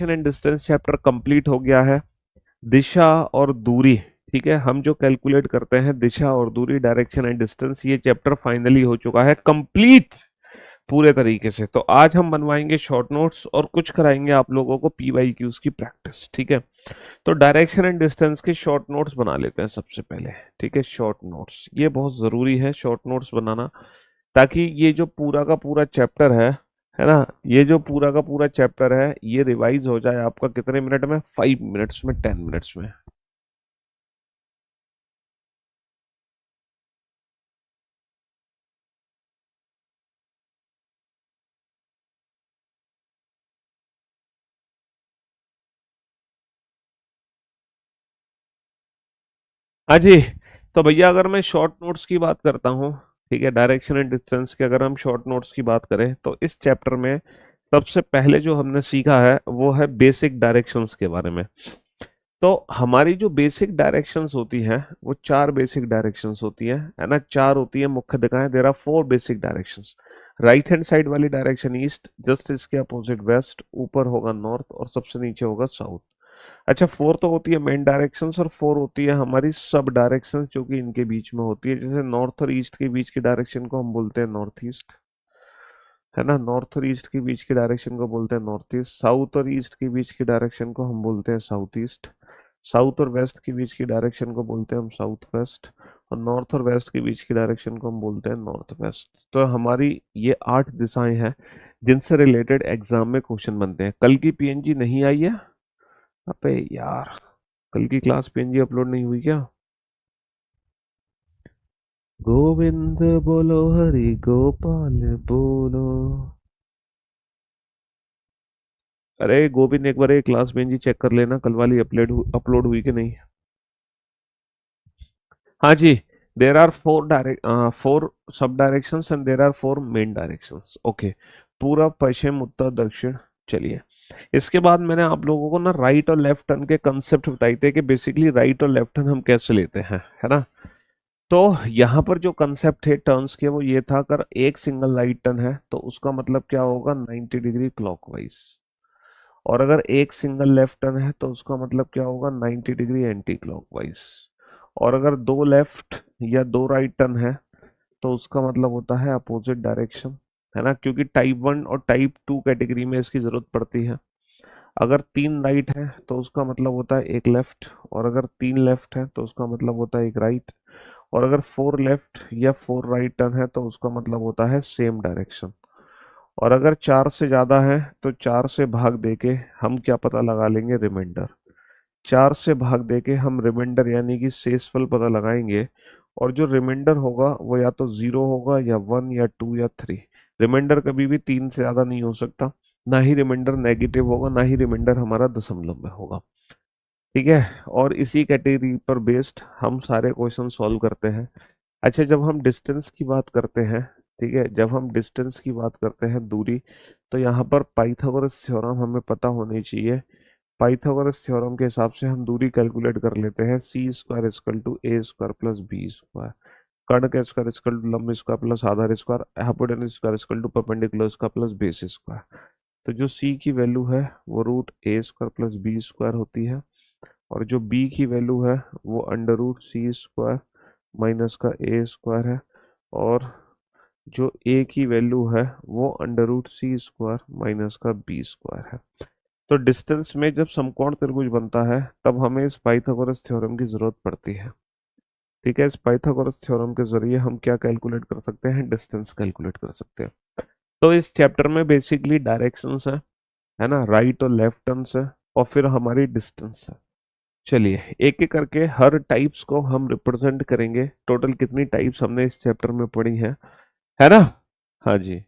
Direction and distance chapter complete हो गया है। दिशा और दूरी, ठीक है, हम जो कैलकुलेट करते हैं दिशा और दूरी, डायरेक्शन एंड डिस्टेंस, ये चैप्टर फाइनली हो चुका है कंप्लीट पूरे तरीके से। तो आज हम बनवाएंगे शॉर्ट नोट्स और कुछ कराएंगे आप लोगों को पीवाईक्यूज की प्रैक्टिस, ठीक है। तो डायरेक्शन एंड डिस्टेंस के शॉर्ट नोट्स बना लेते हैं सबसे पहले, ठीक है। शॉर्ट नोट्स ये बहुत ज़रूरी है शॉर्ट नोट्स बनाना, ताकि ये जो पूरा का पूरा चैप्टर है ना, ये जो पूरा का पूरा चैप्टर है ये रिवाइज हो जाए आपका कितने मिनट में, 5 मिनट्स में, 10 मिनट्स में। हाँ जी। तो भैया अगर मैं शॉर्ट नोट्स की बात करता हूँ, ठीक है, डायरेक्शन एंड डिस्टेंस के अगर हम शॉर्ट नोट्स की बात करें तो इस चैप्टर में सबसे पहले जो हमने सीखा है वो है बेसिक डायरेक्शंस के बारे में। तो हमारी जो बेसिक डायरेक्शंस होती हैं वो चार बेसिक डायरेक्शंस होती है ना, चार होती है मुख्य दिखाएं। There are 4 basic directions. Right hand side वाली डायरेक्शन ईस्ट, जस्ट इसके अपोजिट वेस्ट, ऊपर होगा नॉर्थ और सबसे नीचे होगा साउथ। अच्छा, 4 तो होती है मेन डायरेक्शंस और 4 होती है हमारी सब डायरेक्शंस जो कि इनके बीच में होती है। जैसे नॉर्थ और ईस्ट के बीच की डायरेक्शन को हम बोलते हैं नॉर्थ ईस्ट, है ना। नॉर्थ और ईस्ट के बीच की डायरेक्शन को बोलते हैं नॉर्थ ईस्ट। साउथ और ईस्ट के बीच की डायरेक्शन को हम बोलते हैं साउथ ईस्ट। साउथ और वेस्ट के बीच की डायरेक्शन को बोलते हैं हम साउथ वेस्ट। और नॉर्थ और वेस्ट के बीच की डायरेक्शन को हम बोलते हैं नॉर्थ वेस्ट। तो हमारी ये 8 दिशाएं हैं जिनसे रिलेटेड एग्जाम में क्वेश्चन बनते हैं। कल की पीएनजी नहीं आई है? अबे यार, कल की क्लास पीएनजी अपलोड नहीं हुई क्या? गोविंद बोलो हरि गोपाल बोलो। अरे गोविंद, एक बार एक क्लास पीएनजी चेक कर लेना कल वाली अपलोड हुई कि नहीं। हाँ जी। देर आर 4 सब directions and there are 4 main directions. Okay, पूरब पश्चिम उत्तर दक्षिण। चलिए, इसके बाद मैंने आप लोगों को ना राइट और लेफ्ट टर्न के कंसेप्ट बताए थे कि बेसिकली राइट और लेफ्ट टर्न हम कैसे लेते हैं, है ना। तो यहाँ पर जो कंसेप्ट है टर्न्स के वो ये था, अगर एक सिंगल राइट टर्न है तो उसका मतलब क्या होगा, 90 डिग्री क्लॉकवाइज। और अगर एक सिंगल लेफ्ट टर्न है तो उसका मतलब क्या होगा, 90 डिग्री एंटी क्लॉकवाइज। और अगर दो लेफ्ट या दो राइट टर्न है तो उसका मतलब होता है अपोजिट डायरेक्शन, है ना, क्योंकि टाइप 1 और टाइप 2 कैटेगरी में इसकी जरूरत पड़ती है। अगर 3 राइट है तो उसका मतलब होता है एक लेफ्ट, और अगर 3 लेफ्ट है तो उसका मतलब होता है एक राइट। और अगर 4 लेफ्ट या 4 राइट टर्न है तो उसका मतलब होता है सेम डायरेक्शन। और अगर 4 से ज़्यादा है तो 4 से भाग देके हम क्या पता लगा लेंगे, रिमाइंडर। 4 से भाग देके हम रिमाइंडर यानी कि शेषफल पता लगाएंगे। और जो रिमाइंडर होगा वो या तो 0 होगा या 1 या 2 या 3। रिमाइंडर कभी भी 3 से ज़्यादा नहीं हो सकता। ना ही रिमाइंडर नेगेटिव होगा, ना ही रिमाइंडर हमारा दशमलव में होगा, ठीक है। और इसी कैटेगरी पर बेस्ड हम सारे क्वेश्चन सॉल्व करते हैं। अच्छा, जब हम डिस्टेंस की बात करते हैं, ठीक है, जब हम डिस्टेंस की बात करते हैं, दूरी, तो यहाँ पर पाइथागोरस थ्योरम हमें पता होनी चाहिए। पाइथागोरस थ्योरम के हिसाब से हम दूरी कैलकुलेट कर लेते हैं, C square is equal to A square plus B square. कर्ण का स्क्वायर इजकल टू लंब स्क्वायर प्लस आधार square. Hypotenuse square is equal to perpendicular square plus base square. तो जो सी की वैल्यू है वो root A square plus B square होती है। और जो बी की वैल्यू है वो under root C square minus का ए स्क्वायर है। और जो ए की वैल्यू है वो under root C square minus का बी स्क्वायर है। तो डिस्टेंस में जब समकोण त्रिभुज बनता है तब हमें इस पाइथागोरस थ्योरम की जरूरत पड़ती है, ठीक है। इस पाइथागोरस थ्योरम के जरिए हम क्या कैलकुलेट कर सकते हैं, डिस्टेंस कैलकुलेट कर सकते हैं। तो इस चैप्टर में बेसिकली डायरेक्शंस है ना, राइट और लेफ्ट टर्न्स है, और फिर हमारी डिस्टेंस है। चलिए एक एक करके हर टाइप्स को हम रिप्रेजेंट करेंगे। टोटल कितनी टाइप्स हमने इस चैप्टर में पढ़ी है ना। हाँ जी।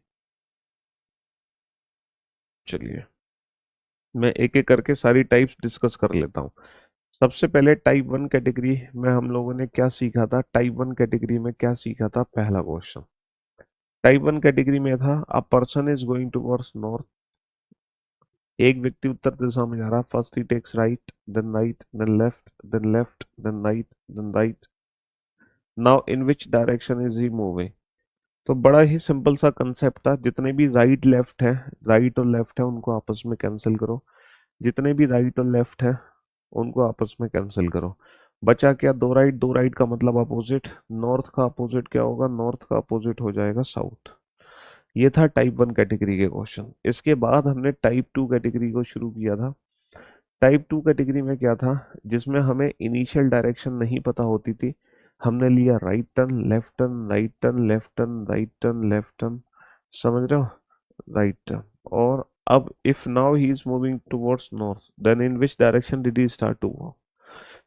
चलिए मैं एक एक करके सारी टाइप्स डिस्कस कर लेता हूँ। सबसे पहले टाइप 1 कैटेगरी में हम लोगों ने क्या सीखा था, टाइप 1 कैटेगरी में क्या सीखा था, पहला क्वेश्चन टाइप 1 कैटेगरी में था, a person is going towards north. एक व्यक्ति उत्तर दिशा में जा रहा, फर्स्ट ही takes right then left then left then right then right. Now in which direction is he moving. तो बड़ा ही सिंपल सा कंसेप्ट था, जितने भी राइट और लेफ्ट है उनको आपस में कैंसिल करो। जितने भी राइट और लेफ्ट है उनको आपस में कैंसिल करो। बचा क्या, दो राइट, दो राइट का मतलब अपोजिट, नॉर्थ का अपोजिट क्या होगा, नॉर्थ का अपोजिट हो जाएगा साउथ। ये था टाइप 1 कैटेगरी के क्वेश्चन। इसके बाद हमने टाइप 2 कैटेगरी को शुरू किया था। टाइप 2 कैटेगरी में क्या था, जिसमें हमें इनिशियल डायरेक्शन नहीं पता होती थी, हमने लिया right turn, left turn, right turn, left turn, right turn, left turn, समझ रहे हो, राइट टर्न। और अब if now he is moving towards north then in which direction did he start to move.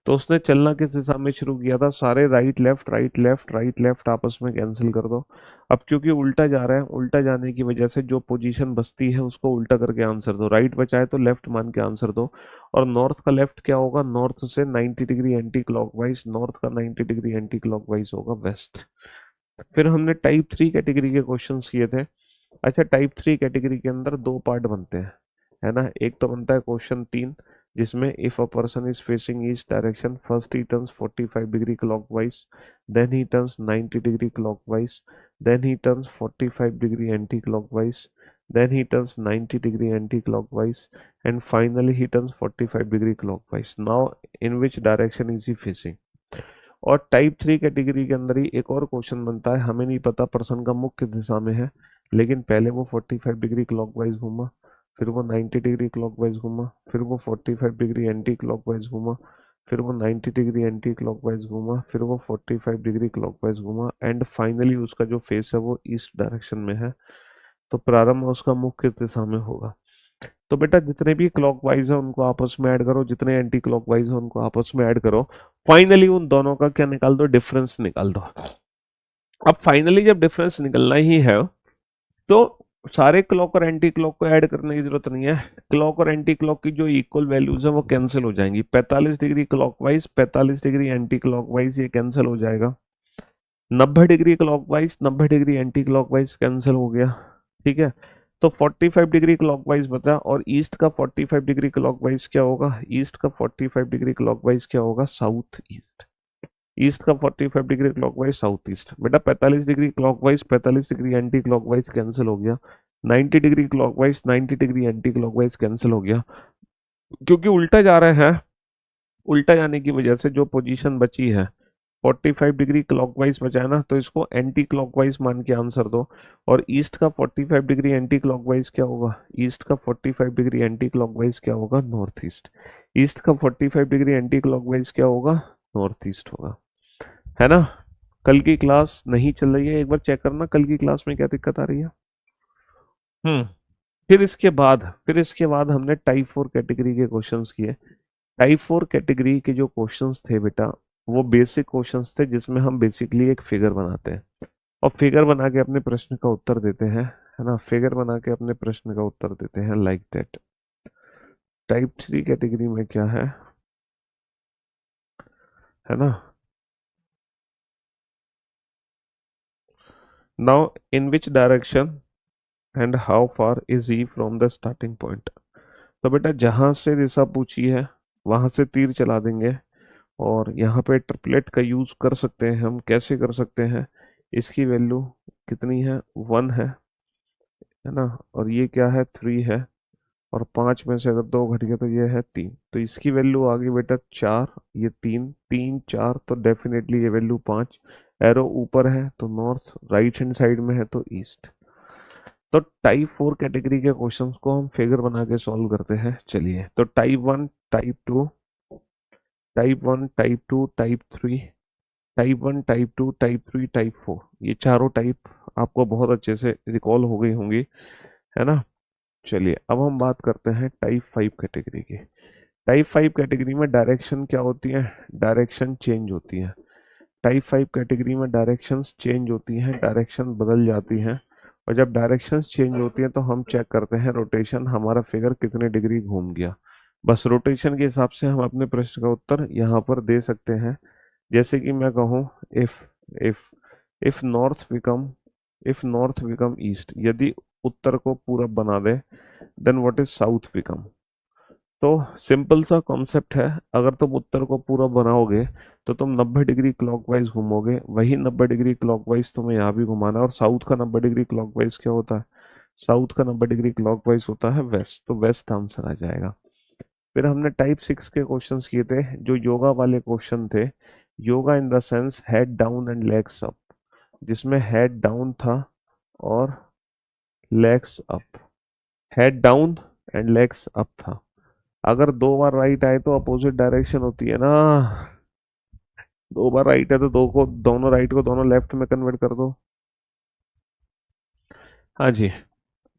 तो उसने चलना किस दिशा में शुरू किया था, सारे right left right left right left आपस में कैंसिल कर दो। अब क्योंकि उल्टा जा रहा है, उल्टा जाने की वजह से जो पोजीशन बचती है उसको उल्टा करके आंसर दो, राइट बचा है तो लेफ्ट मान के आंसर दो। और नॉर्थ का लेफ्ट क्या होगा, नॉर्थ से 90 डिग्री एंटी क्लॉकवाइज, नॉर्थ का 90 डिग्री एंटी क्लॉकवाइज होगा वेस्ट। फिर हमने टाइप 3 कैटेगरी के क्वेश्चंस किए थे। अच्छा, टाइप 3 कैटेगरी के अंदर दो पार्ट बनते हैं, है ना। एक तो बनता है क्वेश्चन 3, जिसमें if a person is facing east direction first he turns 45 degree clockwise, then he turns 90 degree clockwise, then he turns 45 degree anti clockwise, then he turns 90 degree anti-clockwise, and finally he turns 45 degree clockwise. Now in which direction is he facing? और type 3 category के अंदर ही एक और question बनता है, हमें नहीं पता पर्सन का मुख किस दिशा में है, लेकिन पहले वो 45 डिग्री क्लॉकवाइज घूमा, फिर वो 90 डिग्री क्लॉकवाइज घूमा, फिर वो 45 डिग्री एंटी क्लॉकवाइज घूमा, फिर वो 90 डिग्री एंटी क्लॉकवाइज घूमा, फिर वो 45 डिग्री क्लॉकवाइज घूमा, एंड फाइनली उसका जो फेस है वो ईस्ट डायरेक्शन में है। तो प्रारंभ में उसका मुख किस दिशा में होगा। तो बेटा जितने भी क्लॉकवाइज है उनको आपस में ऐड करो, जितने एंटी क्लॉकवाइज है उनको आपस में ऐड करो, फाइनली उन दोनों का क्या निकाल दो, डिफरेंस निकाल दो। अब फाइनली जब डिफरेंस निकलना ही है तो सारे क्लॉक और एंटी क्लॉक को ऐड करने की जरूरत नहीं है, क्लॉक और एंटी क्लॉक की जो इक्वल वैल्यूज है वो कैंसिल हो जाएंगी। 45 degree clockwise 45 degree anti clockwise ये कैंसिल हो जाएगा, 90 degree clockwise 90 degree anti clockwise cancel हो गया, ठीक है। तो 45 डिग्री क्लॉकवाइज बचा, और ईस्ट का 45 डिग्री क्लॉकवाइज क्या होगा, ईस्ट का 45 डिग्री क्लॉकवाइज क्या होगा, साउथ ईस्ट। ईस्ट का 45 डिग्री क्लॉकवाइज साउथ ईस्ट। बेटा 45 degree clockwise 45 degree anti clockwise cancel हो गया, 90 degree clockwise 90 degree anti clockwise cancel हो गया, क्योंकि उल्टा जा रहे हैं, उल्टा जाने की वजह से जो पोजीशन बची है 45 डिग्री क्लॉकवाइज बचा है ना, तो इसको एंटी क्लॉकवाइज मान के आंसर दो। और ईस्ट का 45 डिग्री एंटी क्लॉकवाइज क्या होगा, ईस्ट का 45 डिग्री एंटी क्लॉकवाइज क्या होगा, नॉर्थ ईस्ट। ईस्ट का 45 डिग्री एंटी क्लॉकवाइज क्या होगा, नॉर्थ ईस्ट होगा, है ना। कल की क्लास नहीं चल रही है, एक बार चेक करना कल की क्लास में क्या दिक्कत आ रही है। हम्म। फिर इसके बाद हमने टाइप 4 कैटेगरी के क्वेश्चंस किए। टाइप 4 कैटेगरी के जो क्वेश्चंस थे बेटा, वो बेसिक क्वेश्चंस थे, जिसमें हम बेसिकली एक फिगर बनाते हैं और फिगर बना के अपने प्रश्न का उत्तर देते हैं, है ना। फिगर बना के अपने प्रश्न का उत्तर देते हैं, लाइक दैट। टाइप 3 कैटेगरी में क्या है ना। Now in which direction and how far is he from the starting point. तो बेटा जहां से दिशा पूछी है वहां से तीर चला देंगे, और यहाँ पे ट्रिपलेट का यूज कर सकते हैं हम, कैसे कर सकते हैं, इसकी वैल्यू कितनी है, 1 है ना, और ये क्या है, 3 है, और 5 में से अगर 2 घट गया तो ये है 3, तो इसकी वैल्यू आ गई बेटा 4, ये 3 3 4, तो डेफिनेटली ये वैल्यू 5। एरो ऊपर है तो नॉर्थ, राइट हैंड साइड में है तो ईस्ट। तो टाइप 4 कैटेगरी के क्वेश्चंस को हम फिगर बना के सॉल्व करते हैं, चलिए। तो type 1 type 2 type 3, type 1 type 2 type 3 type 4, ये चारों टाइप आपको बहुत अच्छे से रिकॉल हो गई होंगी, है ना। चलिए अब हम बात करते हैं टाइप 5 कैटेगरी की। टाइप 5 कैटेगरी में डायरेक्शन क्या होती है, डायरेक्शन चेंज होती है। टाइप 5 कैटेगरी में डायरेक्शंस चेंज होती हैं, डायरेक्शन बदल जाती हैं, और जब डायरेक्शंस चेंज होती हैं तो हम चेक करते हैं रोटेशन, हमारा फिगर कितने डिग्री घूम गया। बस रोटेशन के हिसाब से हम अपने प्रश्न का उत्तर यहाँ पर दे सकते हैं। जैसे कि मैं कहूँ, if if if north become if north become east, यदि उत्तर को पूरब बना दे, then what is south become. तो सिंपल सा कॉन्सेप्ट है, अगर तुम उत्तर को पूरा बनाओगे तो तुम 90 डिग्री क्लॉकवाइज घूमोगे, वही 90 डिग्री क्लॉकवाइज तुम्हें यहाँ भी घुमाना है। और साउथ का 90 डिग्री क्लॉकवाइज क्या होता है, साउथ का 90 डिग्री क्लॉकवाइज होता है वेस्ट, तो वेस्ट आंसर आ जाएगा। फिर हमने टाइप 6 के क्वेश्चंस किए थे जो योगा वाले क्वेश्चन थे। Yoga in the sense head down and legs up, जिसमें हेड डाउन था और legs up. Head down and legs up था। अगर दो बार राइट आए तो अपोजिट डायरेक्शन होती है ना। दो बार राइट है तो दो को दोनों राइट को दोनों लेफ्ट में कन्वर्ट कर दो। हाँ जी।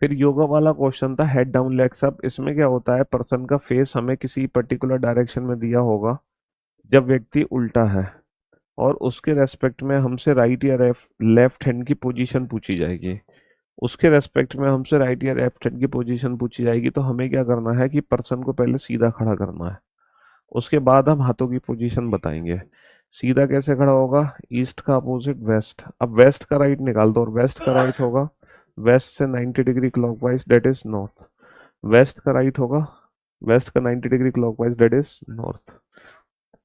फिर योगा वाला क्वेश्चन था हेड डाउन लेग्स अप। इसमें क्या होता है, पर्सन का फेस हमें किसी पर्टिकुलर डायरेक्शन में दिया होगा जब व्यक्ति उल्टा है, और उसके रेस्पेक्ट में हमसे राइट या लेफ्ट हैंड की पोजीशन पूछी जाएगी। उसके रेस्पेक्ट में हमसे राइट या लेफ्ट हैंड की पोजीशन पूछी जाएगी, तो हमें क्या करना है कि पर्सन को पहले सीधा खड़ा करना है। उसके बाद हम हाथों की पोजीशन बताएंगे। सीधा कैसे खड़ा होगा, ईस्ट का अपोजिट वेस्ट। अब वेस्ट का राइट निकाल दो, और वेस्ट का राइट होगा वेस्ट से 90 degree clockwise, that is north. West का राइट होगा वेस्ट का 90 degree clockwise, that is north.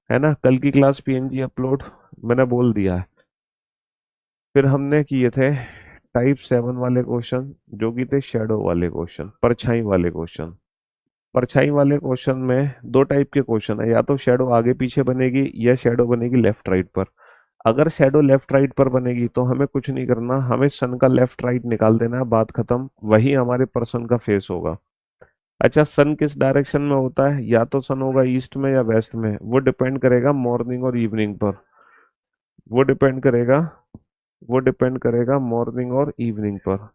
है ना, कल की क्लास पीएनजी अपलोड मैंने बोल दिया है। फिर हमने किए थे टाइप 7 वाले क्वेश्चन, जो कि थे शेडो वाले क्वेश्चन, परछाई वाले क्वेश्चन। परछाई वाले क्वेश्चन में दो टाइप के क्वेश्चन है, या तो शेडो आगे पीछे बनेगी या शेडो बनेगी लेफ्ट राइट पर। अगर शेडो लेफ्ट राइट पर बनेगी तो हमें कुछ नहीं करना, हमें सन का लेफ्ट राइट निकाल देना है, बात खत्म। वही हमारे पर्सन का फेस होगा। अच्छा, सन किस डायरेक्शन में होता है, या तो सन होगा ईस्ट में या वेस्ट में, वो डिपेंड करेगा मॉर्निंग और इवनिंग पर। वो डिपेंड करेगा वो डिपेंड करेगा मॉर्निंग और इवनिंग पर।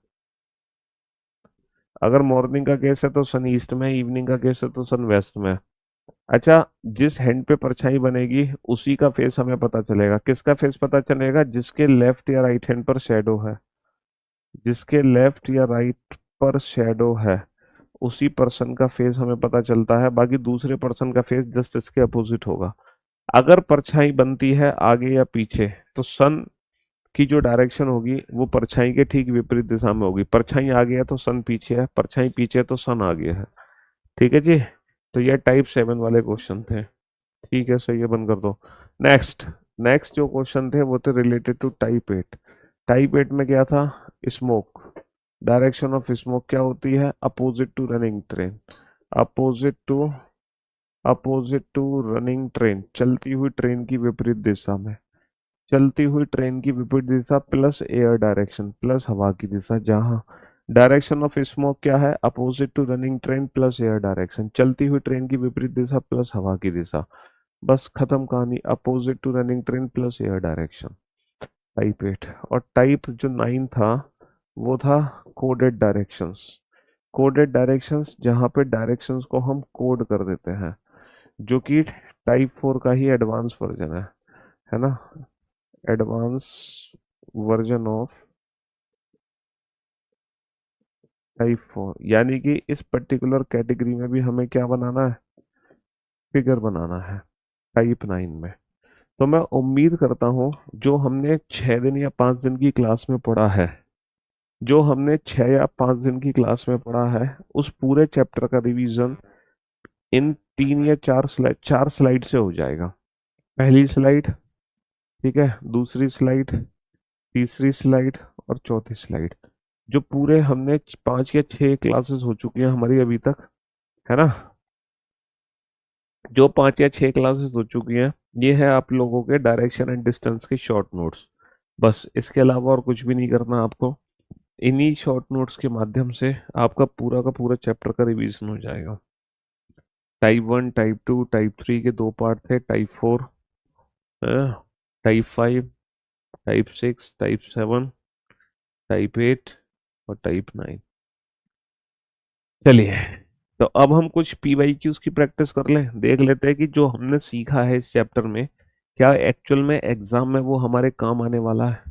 अगर मॉर्निंग का केस है तो सन ईस्ट में, इवनिंग का केस है तो सन वेस्ट में। अच्छा, जिस हैंड पे परछाई बनेगी उसी का फेस हमें पता चलेगा। किसका फेस पता चलेगा, जिसके लेफ्ट या राइट हैंड पर शेडो है। जिसके लेफ्ट या राइट पर शेडो है उसी पर्सन का फेस हमें पता चलता है। बाकी दूसरे पर्सन का फेस जस्ट इसके अपोजिट होगा। अगर परछाई बनती है आगे या पीछे, तो सन की जो डायरेक्शन होगी वो परछाई के ठीक विपरीत दिशा में होगी। परछाई आगे है तो सन पीछे है, परछाई पीछे है तो सन आगे है। ठीक है जी। तो ये टाइप 7 वाले क्वेश्चन थे। ठीक है, सही है, बंद कर दो। नेक्स्ट। नेक्स्ट जो क्वेश्चन थे वो थे रिलेटेड टू टाइप 8। टाइप 8 में क्या था, स्मोक। डायरेक्शन ऑफ स्मोक क्या होती है, opposite to running train. Opposite to running train, चलती हुई ट्रेन की विपरीत दिशा में। चलती हुई ट्रेन की विपरीत दिशा प्लस एयर डायरेक्शन, प्लस हवा की दिशा। जहां डायरेक्शन ऑफ स्मोक क्या है, opposite to running train plus air direction, चलती हुई ट्रेन की विपरीत दिशा प्लस हवा की दिशा। बस खत्म कहानी, opposite to running train plus air direction. Type 8। और टाइप जो 9 था वो था कोडेड डायरेक्शंस। कोडेड डायरेक्शंस, जहाँ पे डायरेक्शंस को हम कोड कर देते हैं, जो कि टाइप 4 का ही एडवांस वर्जन है ना। एडवांस वर्जन ऑफ टाइप 4, यानी कि इस पर्टिकुलर कैटेगरी में भी हमें क्या बनाना है, फिगर बनाना है टाइप 9 में। तो मैं उम्मीद करता हूँ जो हमने 6 दिन या 5 दिन की क्लास में पढ़ा है, जो हमने 6 या 5 दिन की क्लास में पढ़ा है, उस पूरे चैप्टर का रिवीजन इन 3 या 4 स्लाइड, 4 स्लाइड से हो जाएगा। पहली स्लाइड, ठीक है, दूसरी स्लाइड, तीसरी स्लाइड और चौथी स्लाइड। जो पूरे हमने 5 या 6 क्लासेस हो चुकी हैं हमारी अभी तक, है ना। जो 5 या 6 क्लासेस हो चुकी हैं, ये है आप लोगों के डायरेक्शन एंड डिस्टेंस के शॉर्ट नोट्स। बस इसके अलावा और कुछ भी नहीं करना आपको। इन्हीं शॉर्ट नोट्स के माध्यम से आपका पूरा का पूरा चैप्टर का रिवीजन हो जाएगा। टाइप 1, टाइप 2, टाइप 3 के 2 पार्ट थे, type 4, type 5, type 6, type 7, type 8 और टाइप 9। चलिए, तो अब हम कुछ पीवाईक्यूज की प्रैक्टिस कर लें, देख लेते हैं कि जो हमने सीखा है इस चैप्टर में क्या एक्चुअल में एग्जाम में वो हमारे काम आने वाला है।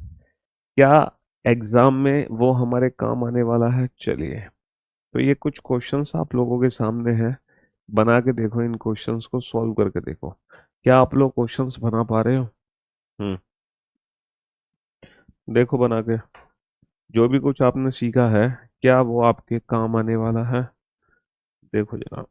क्या एग्जाम में वो हमारे काम आने वाला है। चलिए, तो ये कुछ क्वेश्चंस आप लोगों के सामने हैं, बना के देखो, इन क्वेश्चंस को सॉल्व करके देखो। क्या आप लोग क्वेश्चंस बना पा रहे हो। हम्म, देखो बना के, जो भी कुछ आपने सीखा है क्या वो आपके काम आने वाला है। देखो जनाब।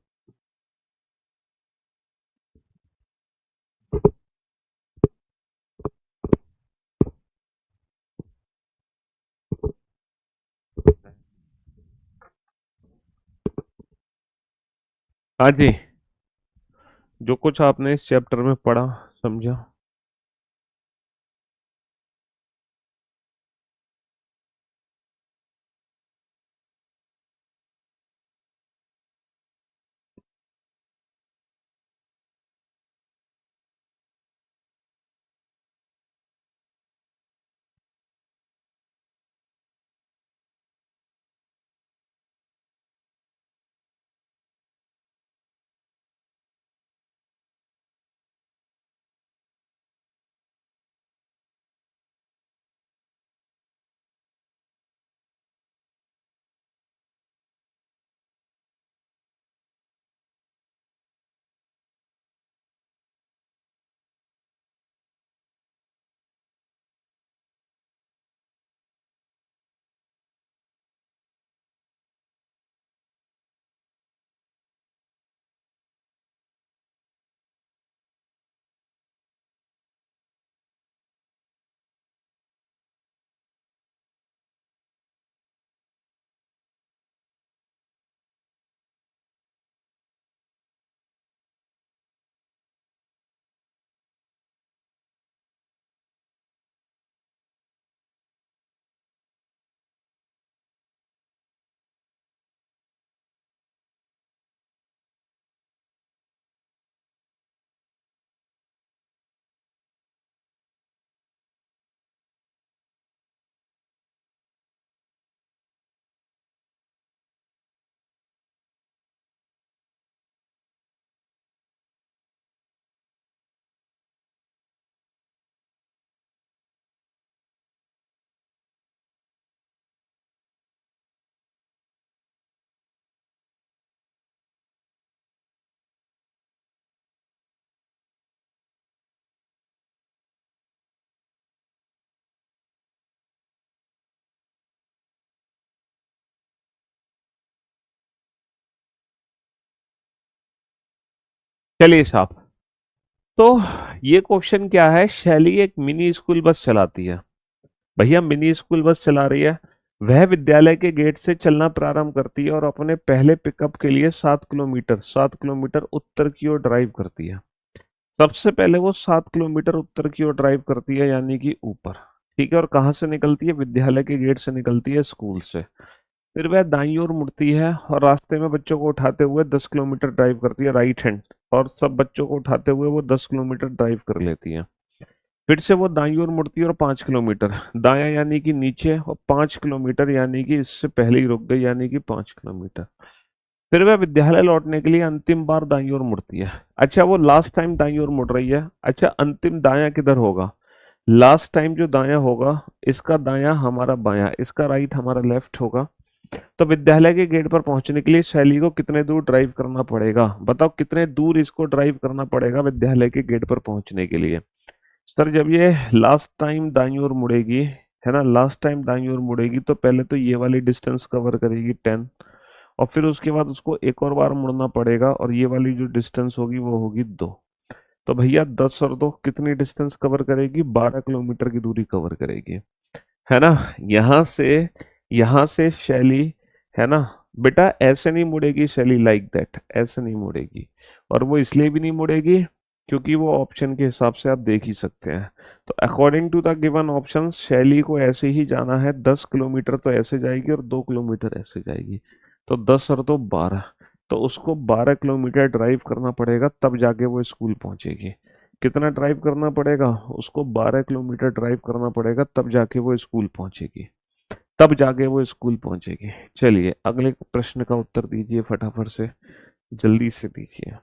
हाँ जी। जो कुछ आपने इस चैप्टर में पढ़ा, समझा? चलिए साहब, तो ये क्वेश्चन क्या है? शैली एक मिनी स्कूल बस चलाती है। भैया मिनी स्कूल बस चला रही है। वह विद्यालय के गेट से चलना प्रारंभ करती है और अपने पहले पिकअप के लिए 7 किलोमीटर उत्तर की ओर ड्राइव करती है। सबसे पहले वो 7 किलोमीटर उत्तर की ओर ड्राइव करती है, यानी कि ऊपर। ठीक है, और कहाँ से निकलती है? विद्यालय के गेट से निकलती है, स्कूल से। फिर वह दाईं ओर मुड़ती है और रास्ते में बच्चों को उठाते हुए 10 किलोमीटर ड्राइव करती है, राइट हैंड। और सब बच्चों को उठाते हुए वो 10 किलोमीटर ड्राइव कर लेती है। फिर से वो दाईं ओर मुड़ती है और 5 किलोमीटर दायां, यानी कि नीचे, और 5 किलोमीटर यानी कि इससे पहले ही रुक गई, यानी कि 5 किलोमीटर। फिर वह विद्यालय लौटने के लिए अंतिम बार दाईं ओर मुड़ती है। अच्छा, वो लास्ट टाइम दाईं ओर मुड़ रही है। अच्छा, अंतिम दायां किधर होगा? लास्ट टाइम जो दायां होगा, इसका दायां हमारा बायां, इसका राइट हमारा लेफ्ट होगा। तो विद्यालय के गेट पर पहुंचने के लिए शैली को कितने दूर ड्राइव करना पड़ेगा? बताओ, कितने दूर इसको ड्राइव करना पड़ेगा विद्यालय के गेट पर पहुंचने के लिए? सर, जब ये लास्ट टाइम दाईं ओर मुड़ेगी, है ना, लास्ट टाइम दाईं ओर मुड़ेगी, तो पहले तो ये वाली डिस्टेंस कवर करेगी 10। और फिर उसके बाद उसको एक और बार मुड़ना पड़ेगा, और ये वाली जो डिस्टेंस होगी वो होगी 2। तो भैया 10 और 2 कितनी डिस्टेंस कवर करेगी? 12 किलोमीटर की दूरी कवर करेगी, है ना। यहाँ से शैली, है ना, बेटा ऐसे नहीं मुड़ेगी शैली, लाइक दैट, ऐसे नहीं मुड़ेगी। और वो इसलिए भी नहीं मुड़ेगी क्योंकि वो ऑप्शन के हिसाब से आप देख ही सकते हैं। तो according to the given option, Shaili को ऐसे ही जाना है। 10 किलोमीटर तो ऐसे जाएगी और 2 किलोमीटर ऐसे जाएगी। तो 10 और 2 12। तो उसको 12 किलोमीटर ड्राइव करना पड़ेगा, तब जाके वो स्कूल पहुंचेगी। कितना ड्राइव करना पड़ेगा? उसको 12 किलोमीटर ड्राइव करना पड़ेगा, तब जाके वो स्कूल पहुंचेगी। तब जाके वो स्कूल पहुंचेगी। चलिए, अगले प्रश्न का उत्तर दीजिए फटाफट से, जल्दी से दीजिए।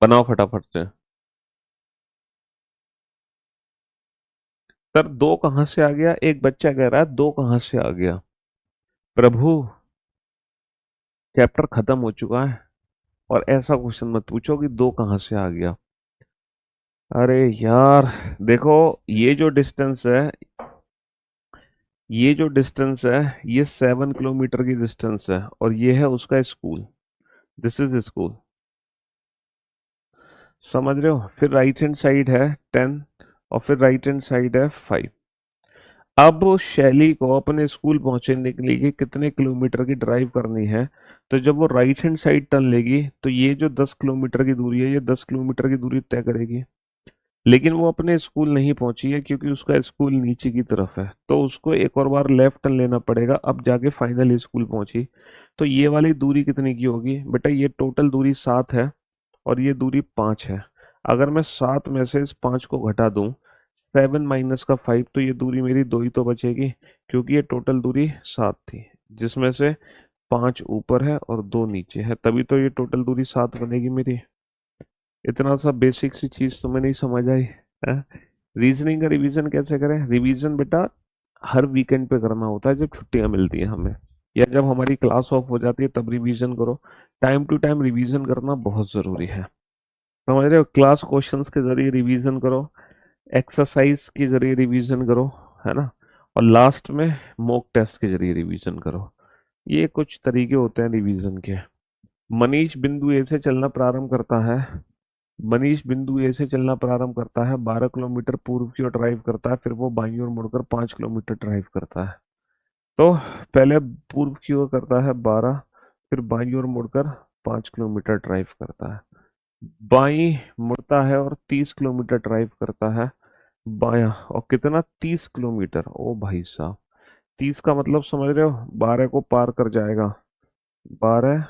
बनाओ फटाफट से। सर, 2 कहाँ से आ गया? एक बच्चा कह रहा है 2 कहाँ से आ गया? प्रभु, चैप्टर खत्म हो चुका है और ऐसा क्वेश्चन मत पूछो कि दो कहाँ से आ गया। अरे यार, देखो, ये जो डिस्टेंस है ये जो डिस्टेंस है ये 7 किलोमीटर की डिस्टेंस है, और ये है उसका स्कूल। This is school. समझ रहे हो? फिर राइट हैंड साइड है 10, और फिर राइट हैंड साइड है 5। अब शैली को अपने स्कूल पहुंचने के लिए कितने किलोमीटर की ड्राइव करनी है? तो जब वो राइट हैंड साइड टर्न लेगी तो ये जो 10 किलोमीटर की दूरी है, ये 10 किलोमीटर की दूरी तय करेगी। लेकिन वो अपने स्कूल नहीं पहुंची है, क्योंकि उसका स्कूल नीचे की तरफ है, तो उसको एक और बार लेफ्ट टर्न लेना पड़ेगा, अब जाके फाइनल स्कूल पहुंची। तो ये वाली दूरी कितने की होगी बेटा? ये टोटल दूरी 7 है, और ये दूरी 5 है। अगर मैं 7 में से इस 5 को घटा दूं, 7 - का 5, तो ये दूरी मेरी 2 ही तो बचेगी, क्योंकि ये टोटल दूरी 7 थी, जिसमें से 5 ऊपर है और 2 नीचे है, तभी तो ये टोटल दूरी 7 बनेगी मेरी। इतना सा बेसिक सी चीज तुम्हें नहीं समझ आई है? रीजनिंग का रिवीजन कैसे करें? रिवीजन बेटा हर वीकेंड पे करना होता है, जब छुट्टियां मिलती हैं हमें, या जब हमारी क्लास ऑफ हो जाती है तब रिवीजन करो। टाइम टू टाइम रिवीजन करना बहुत जरूरी है। समझ रहे हो? क्लास क्वेश्चंस के जरिए रिवीजन करो, एक्सरसाइज के जरिए रिवीजन करो, है ना, और लास्ट में मॉक टेस्ट के जरिए रिवीजन करो। ये कुछ तरीके होते हैं रिवीजन के। मनीष बिंदु ए से चलना प्रारंभ करता है। मनीष बिंदु ए से चलना प्रारंभ करता है, 12 किलोमीटर पूर्व की ओर ड्राइव करता है, फिर वो बाईं ओर मुड़कर 5 किलोमीटर ड्राइव करता है। तो पहले पूर्व की ओर करता है 12, फिर बाईं ओर मुड़कर 5 किलोमीटर ड्राइव करता है, बाईं मुड़ता है और 30 किलोमीटर ड्राइव करता है बायां। और कितना? 30 किलोमीटर। ओ भाई साहब, 30 का मतलब समझ रहे हो? 12 को पार कर जाएगा, 12,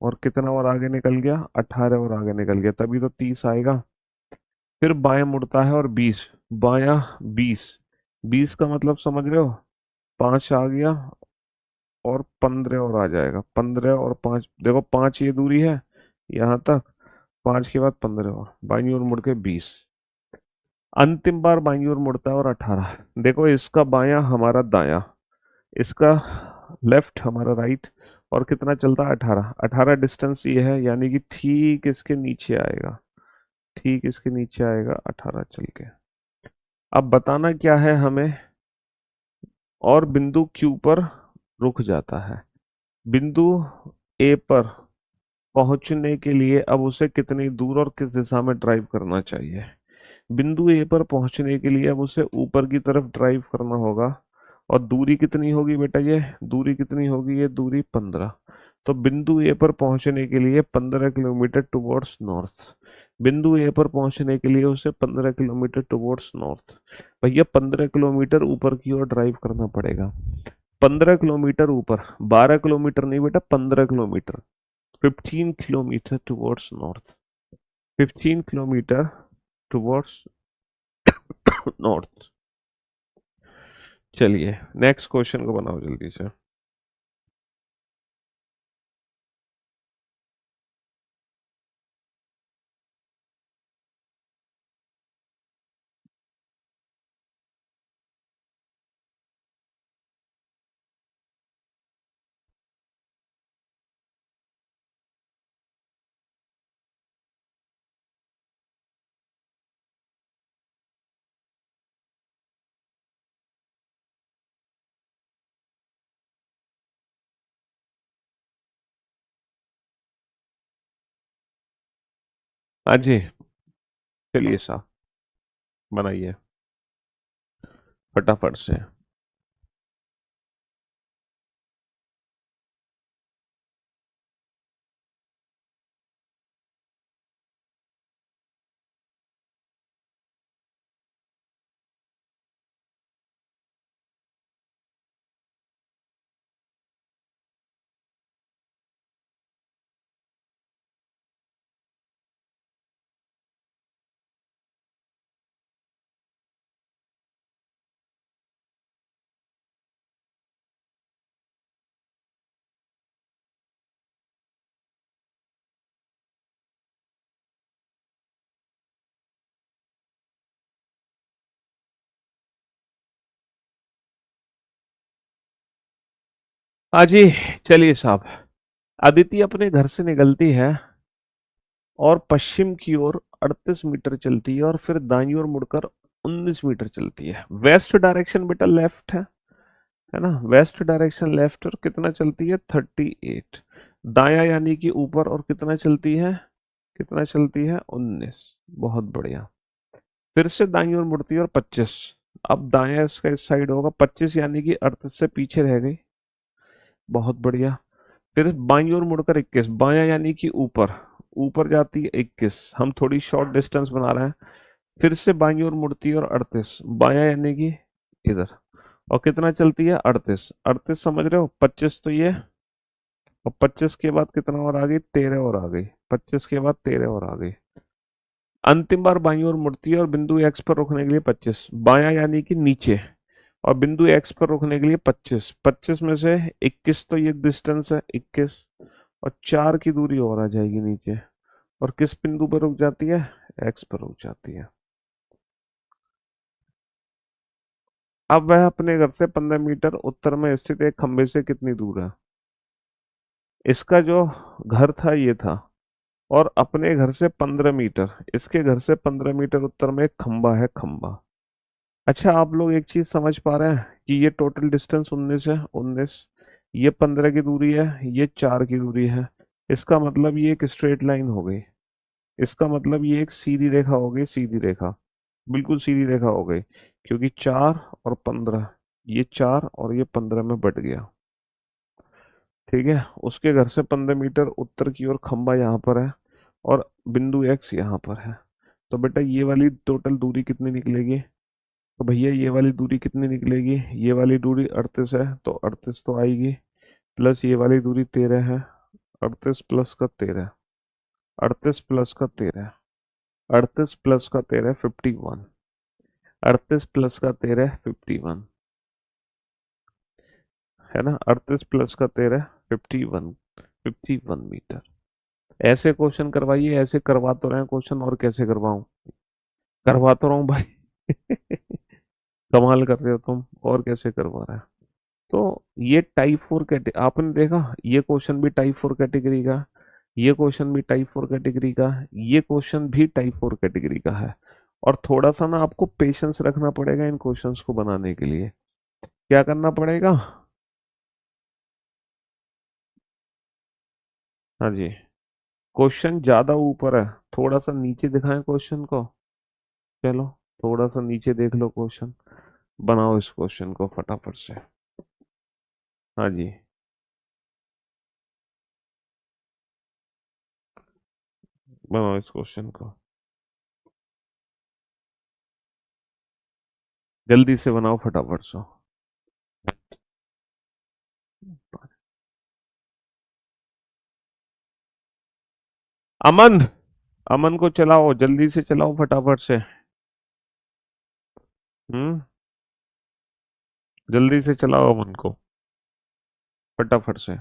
और कितना और आगे निकल गया? 18 और आगे निकल गया, तभी तो 30 आएगा। फिर बाएं मुड़ता है और 20, बायां 20। 20 का मतलब समझ रहे हो? 5 आ गया और 15 और आ जाएगा, 15 और 5, देखो 5 ये दूरी है यहाँ तक, 5 के बाद 15 और बाईं ओर मुड़ के 20। अंतिम बार बाईं ओर मुड़ता है और 18। देखो, इसका बायां हमारा दायां, इसका लेफ्ट हमारा राइट, और कितना चलता है? 18। 18 डिस्टेंस ये है, यानी कि ठीक इसके नीचे आएगा, ठीक इसके नीचे आएगा 18 चल के। अब बताना क्या है हमें? और बिंदु क्यू पर रुक जाता है। बिंदु ए पर पहुंचने के लिए अब उसे कितनी दूर और किस दिशा में ड्राइव करना चाहिए? बिंदु ए पर पहुंचने के लिए अब उसे ऊपर की तरफ ड्राइव करना होगा, और दूरी कितनी होगी बेटा? ये दूरी कितनी होगी? ये दूरी 15। तो बिंदु ए पर पहुंचने के लिए 15 किलोमीटर टुवर्ड्स नॉर्थ। बिंदु ए पर पहुंचने के लिए उसे 15 किलोमीटर टुवर्ड्स नॉर्थ। भैया 15 किलोमीटर ऊपर की ओर ड्राइव करना पड़ेगा। 15 किलोमीटर ऊपर, 12 किलोमीटर नहीं बेटा, 15 kilometre. 15 kilometre towards north, 15 kilometre towards north. चलिए नेक्स्ट क्वेश्चन को बनाओ जल्दी से। हाँ जी, चलिए साहब, बनाइए फटाफट से। हाँ जी, चलिए साहब, अदिति अपने घर से निकलती है और पश्चिम की ओर 38 मीटर चलती है और फिर दाईं ओर मुड़कर 19 मीटर चलती है। वेस्ट डायरेक्शन बेटा लेफ्ट है ना, वेस्ट डायरेक्शन लेफ्ट, और कितना चलती है 38। दाया यानी कि ऊपर, और कितना चलती है, कितना चलती है 19। बहुत बढ़िया। फिर से दाईं ओर मुड़ती है और 25। अब दाया इसका इस साइड होगा, 25 यानी कि 38 से पीछे रह गई। बहुत बढ़िया। फिर बाईं ओर मुड़कर 21, बाया यानी कि ऊपर, ऊपर जाती है 21, हम थोड़ी शॉर्ट डिस्टेंस बना रहे हैं। फिर से बाईं ओर मुड़ती है और 38, बाया यानी कि इधर, और कितना चलती है 38। 38 समझ रहे हो, 25 तो ये, और 25 के बाद कितना और आ गई, 13 और आ गई, 25 के बाद 13 और आ गई। अंतिम बार बाईं ओर मुड़ती है और बिंदु एक्स पर रोकने के लिए 25, बाया यानी कि नीचे, और बिंदु एक्स पर रोकने के लिए 25, 25 में से 21 तो ये डिस्टेंस है 21, और 4 की दूरी और आ जाएगी नीचे, और किस बिंदु पर रुक जाती है, एक्स पर रुक जाती है। अब वह अपने घर से 15 मीटर उत्तर में स्थित एक खंबे से कितनी दूर है। इसका जो घर था ये था, और अपने घर से 15 मीटर, इसके घर से 15 मीटर उत्तर में एक खंबा है, खंबा। अच्छा, आप लोग एक चीज समझ पा रहे हैं कि ये टोटल डिस्टेंस 19 है, 19, ये 15 की दूरी है, ये 4 की दूरी है। इसका मतलब ये एक स्ट्रेट लाइन हो गई, इसका मतलब ये एक सीधी रेखा हो गई, सीधी रेखा, बिल्कुल सीधी रेखा हो गई, क्योंकि 4 और 15, ये 4 और ये 15 में बट गया। ठीक है, उसके घर से 15 मीटर उत्तर की ओर खंबा यहाँ पर है, और बिंदु एक्स यहाँ पर है। तो बेटा ये वाली टोटल दूरी कितनी निकलेगी, तो भैया ये वाली दूरी कितनी निकलेगी, ये वाली दूरी 38 है, तो 38 तो आएगी, प्लस ये वाली दूरी 13 है, 38 प्लस का 13, 38 प्लस का 13, 38 प्लस का 13 51, 38 प्लस का 13 51, है ना, 38 प्लस का 13 51, 51 मीटर। ऐसे क्वेश्चन करवाइए, ऐसे करवा तो रहे हैं क्वेश्चन, और कैसे करवाऊं, करवा तो रहा हूँ भाई। कमाल कर रहे हो तुम, और कैसे करवा रहा है। तो ये टाइप 4 कैटेगरी, आपने देखा ये क्वेश्चन भी टाइप 4 कैटेगरी का, ये क्वेश्चन भी टाइप 4 कैटेगरी का, ये क्वेश्चन भी टाइप 4 कैटेगरी का है। और थोड़ा सा ना आपको पेशेंस रखना पड़ेगा इन क्वेश्चंस को बनाने के लिए। क्या करना पड़ेगा, हाँ जी, क्वेश्चन ज्यादा ऊपर है, थोड़ा सा नीचे दिखाएं क्वेश्चन को। चलो, थोड़ा सा नीचे देख लो क्वेश्चन, बनाओ इस क्वेश्चन को फटाफट से। हाँ जी, बनाओ इस क्वेश्चन को, जल्दी से बनाओ फटाफट से। अमन, अमन को चलाओ, जल्दी से चलाओ फटाफट से। हम्म, जल्दी से चलाओ अमन को, फटाफट से।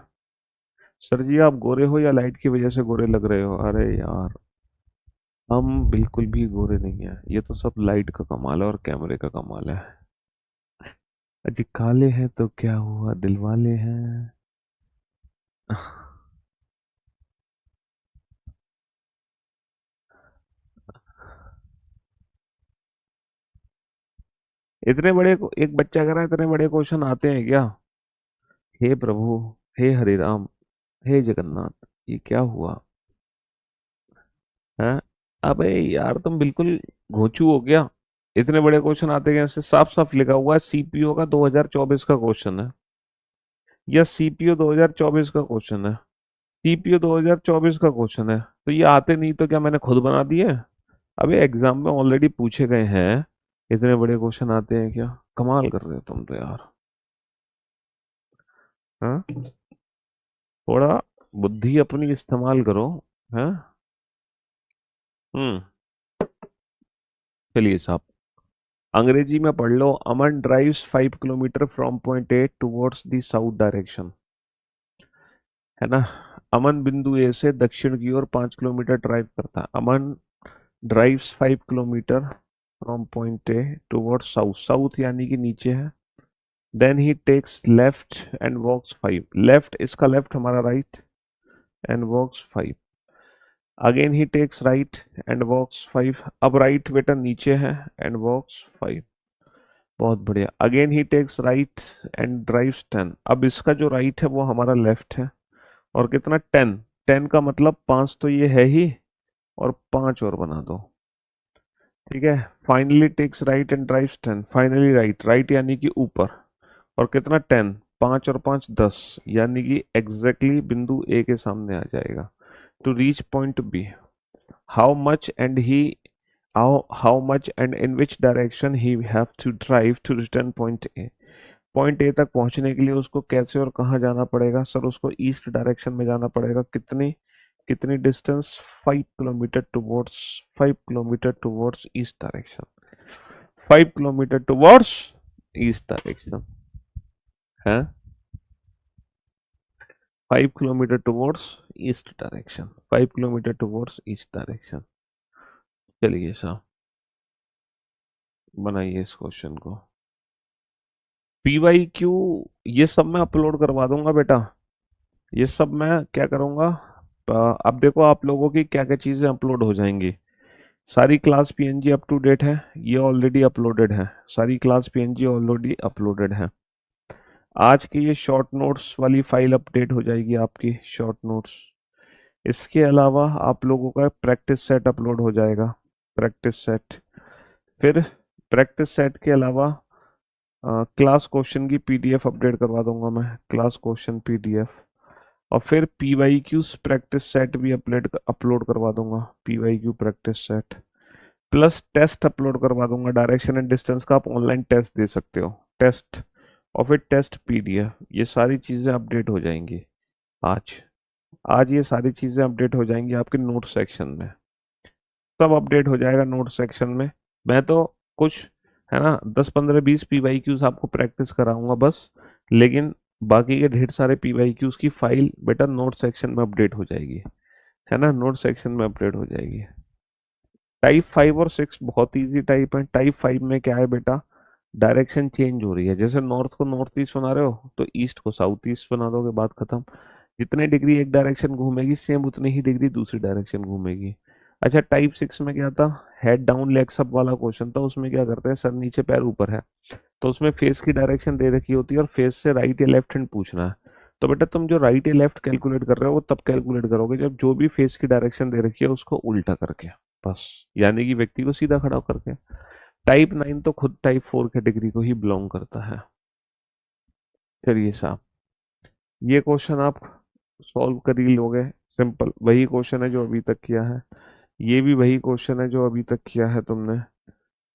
सर जी आप गोरे हो या लाइट की वजह से गोरे लग रहे हो, अरे यार हम बिल्कुल भी गोरे नहीं है, ये तो सब लाइट का कमाल है और कैमरे का कमाल है। अजी काले हैं तो क्या हुआ, दिल वाले हैं। इतने बड़े, एक बच्चा कह रहा है इतने बड़े क्वेश्चन आते हैं क्या। हे प्रभु, हे हरि राम, हे जगन्नाथ, ये क्या हुआ है। अबे यार तुम बिल्कुल घोचू हो गया, इतने बड़े क्वेश्चन आते हैं, ऐसे साफ साफ लिखा हुआ है सीपीओ का 2024 का क्वेश्चन है, या सीपीओ 2024 का क्वेश्चन है, सीपीओ 2024 का क्वेश्चन है, तो ये आते नहीं तो क्या मैंने खुद बना दिए। अबे एग्जाम में ऑलरेडी पूछे गए हैं, इतने बड़े क्वेश्चन आते हैं क्या, कमाल कर रहे हो तुम तो यार। हाँ, थोड़ा बुद्धि अपनी इस्तेमाल करो। हाँ, हम्म, चलिए साहब, अंग्रेजी में पढ़ लो। Aman drives 5 kilometre from point A towards the south direction, है ना। अमन बिंदु ए से दक्षिण की ओर 5 किलोमीटर ड्राइव करता है। Aman drives 5 kilometre from point A towards south, south यानी कि नीचे है। Then he takes left and walks 5, left इसका लेफ्ट हमारा right, and walks 5. Again he takes right and walks 5. अब right बेटा नीचे है and walks 5. बहुत बढ़िया. Again he takes right and drives 10. अब इसका जो राइट है वो हमारा लेफ्ट है. और कितना? 10. 10 का मतलब 5 तो ये है ही, और 5 और बना दो. ठीक है. Finally takes right and drives 10. Finally right. Right यानी कि ऊपर. और कितना? 10. 5 और 5 10, यानी कि एग्जैक्टली बिंदु ए के सामने आ जाएगा. To reach point B, how much and he how much and in which direction he have to drive to return point A. Point A तक पहुंचने के लिए उसको कैसे और कहाँ जाना पड़ेगा? सर उसको ईस्ट डायरेक्शन में जाना पड़ेगा. कितनी कितनी distance? 5 kilometre towards 5 kilometre towards east direction. 5 kilometre towards east direction है. 5 kilometre towards east direction. 5 kilometre towards east direction. चलिए साहब बनाइए इस क्वेश्चन को. पी वाई क्यू ये सब मैं अपलोड करवा दूंगा बेटा. ये सब मैं क्या करूंगा? अब देखो आप लोगों की क्या क्या चीज़ें अपलोड हो जाएंगी. सारी class PNG up to date है, ये ऑलरेडी अपलोडेड है. सारी क्लास पीएनजी ऑलरेडी अपलोडेड है. आज की ये शॉर्ट नोट्स वाली फाइल अपडेट हो जाएगी आपकी, शॉर्ट नोट्स. इसके अलावा आप लोगों का प्रैक्टिस सेट अपलोड हो जाएगा. Practice set. फिर प्रैक्टिस सेट के अलावा क्लास क्वेश्चन की पीडीएफ अपडेट करवा दूंगा मैं. Class question PDF. और फिर P Y Q practice set भी अपलोड करवा दूंगा. P Y Q practice set plus test upload करवा दूंगा. डायरेक्शन एंड डिस्टेंस का आप ऑनलाइन टेस्ट दे सकते हो. टेस्ट और फिर टेस्ट पीडीएफ. ये सारी चीज़ें अपडेट हो जाएंगी आज. आज ये सारी चीज़ें अपडेट हो जाएंगी आपके नोट सेक्शन में. सब अपडेट हो जाएगा नोट सेक्शन में. मैं तो कुछ है ना 10 15 20 पी वाई क्यूज आपको प्रैक्टिस कराऊंगा बस. लेकिन बाकी के ढेर सारे पी वाई क्यूज की फाइल बेटा नोट सेक्शन में अपडेट हो जाएगी. है ना, नोट सेक्शन में अपडेट हो जाएगी. टाइप 5 और 6 बहुत इजी टाइप है. टाइप 5 में क्या है बेटा? डायरेक्शन चेंज हो रही है. जैसे नॉर्थ को नॉर्थ ईस्ट बना रहे हो तो ईस्ट को साउथ ईस्ट बना दोगे, बात खत्म. जितने डिग्री एक डायरेक्शन घूमेगी सेम उतनी ही डिग्री दूसरी डायरेक्शन घूमेगी. अच्छा टाइप 6 में क्या था? हेड डाउन लेग्स अप वाला क्वेश्चन था. उसमें क्या करते हैं, सर नीचे पैर ऊपर है तो उसमें फेस की डायरेक्शन दे रखी होती है और फेस से राइट या लेफ्ट हैंड पूछना है. तो बेटा तुम जो राइट या लेफ्ट कैलकुलेट कर रहे हो वो तब कैलकुलेट करोगे जब जो भी फेस की डायरेक्शन दे रखी है उसको उल्टा करके, बस. यानी कि व्यक्ति को सीधा खड़ा करके. टाइप 9 तो खुद टाइप 4 कैटेगरी को ही बिलोंग करता है. चलिए साहब ये क्वेश्चन आप सॉल्व कर ही लोगे. सिंपल वही क्वेश्चन है जो अभी तक किया है. ये भी वही क्वेश्चन है जो अभी तक किया है तुमने.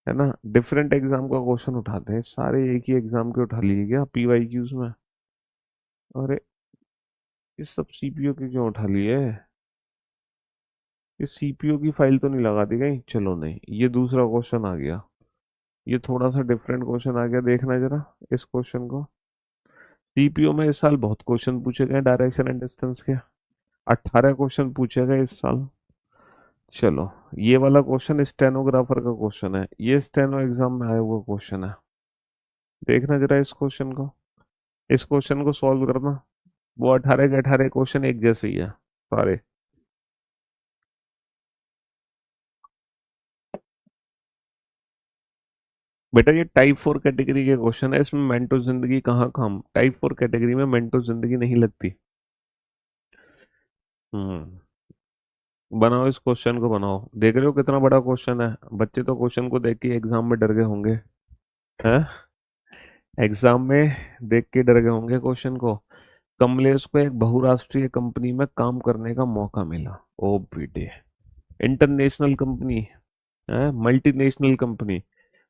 है ना, डिफरेंट एग्जाम का क्वेश्चन उठाते हैं. सारे एक ही एग्जाम के उठा लिए क्या पी वाई क्यूज में? अरे ये सब सीपीयू के क्यों उठा लिए? ये सीपीयू की फाइल तो नहीं लगा दी कहीं? चलो नहीं, ये दूसरा क्वेश्चन आ गया. ये थोड़ा सा डिफरेंट क्वेश्चन आ गया. देखना जरा इस क्वेश्चन को. सीपीयू में इस साल बहुत क्वेश्चन पूछे गए डायरेक्शन एंड डिस्टेंस के. 18 क्वेश्चन पूछे गए इस साल. चलो ये वाला क्वेश्चन स्टेनोग्राफर का क्वेश्चन है. ये स्टेनो एग्जाम में आया हुआ क्वेश्चन है. देखना जरा इस क्वेश्चन को. इस क्वेश्चन को सॉल्व करना. वो 18 के 18 क्वेश्चन एक जैसे ही है सारे. बेटा ये टाइप 4 कैटेगरी के क्वेश्चन है. इसमें मेंटो जिंदगी कहाँ काम. टाइप 4 कैटेगरी में मेंटो जिंदगी नहीं लगती. हम्म. बनाओ इस क्वेश्चन को बनाओ. देख रहे हो कितना बड़ा क्वेश्चन है. बच्चे तो क्वेश्चन को देख के एग्जाम में डर गए होंगे. हैं? एग्जाम में देख के डर गए होंगे क्वेश्चन को. कमलेश को एक बहुराष्ट्रीय कंपनी में काम करने का मौका मिला. ओ बेटे, इंटरनेशनल कंपनी है, मल्टीनेशनल कंपनी.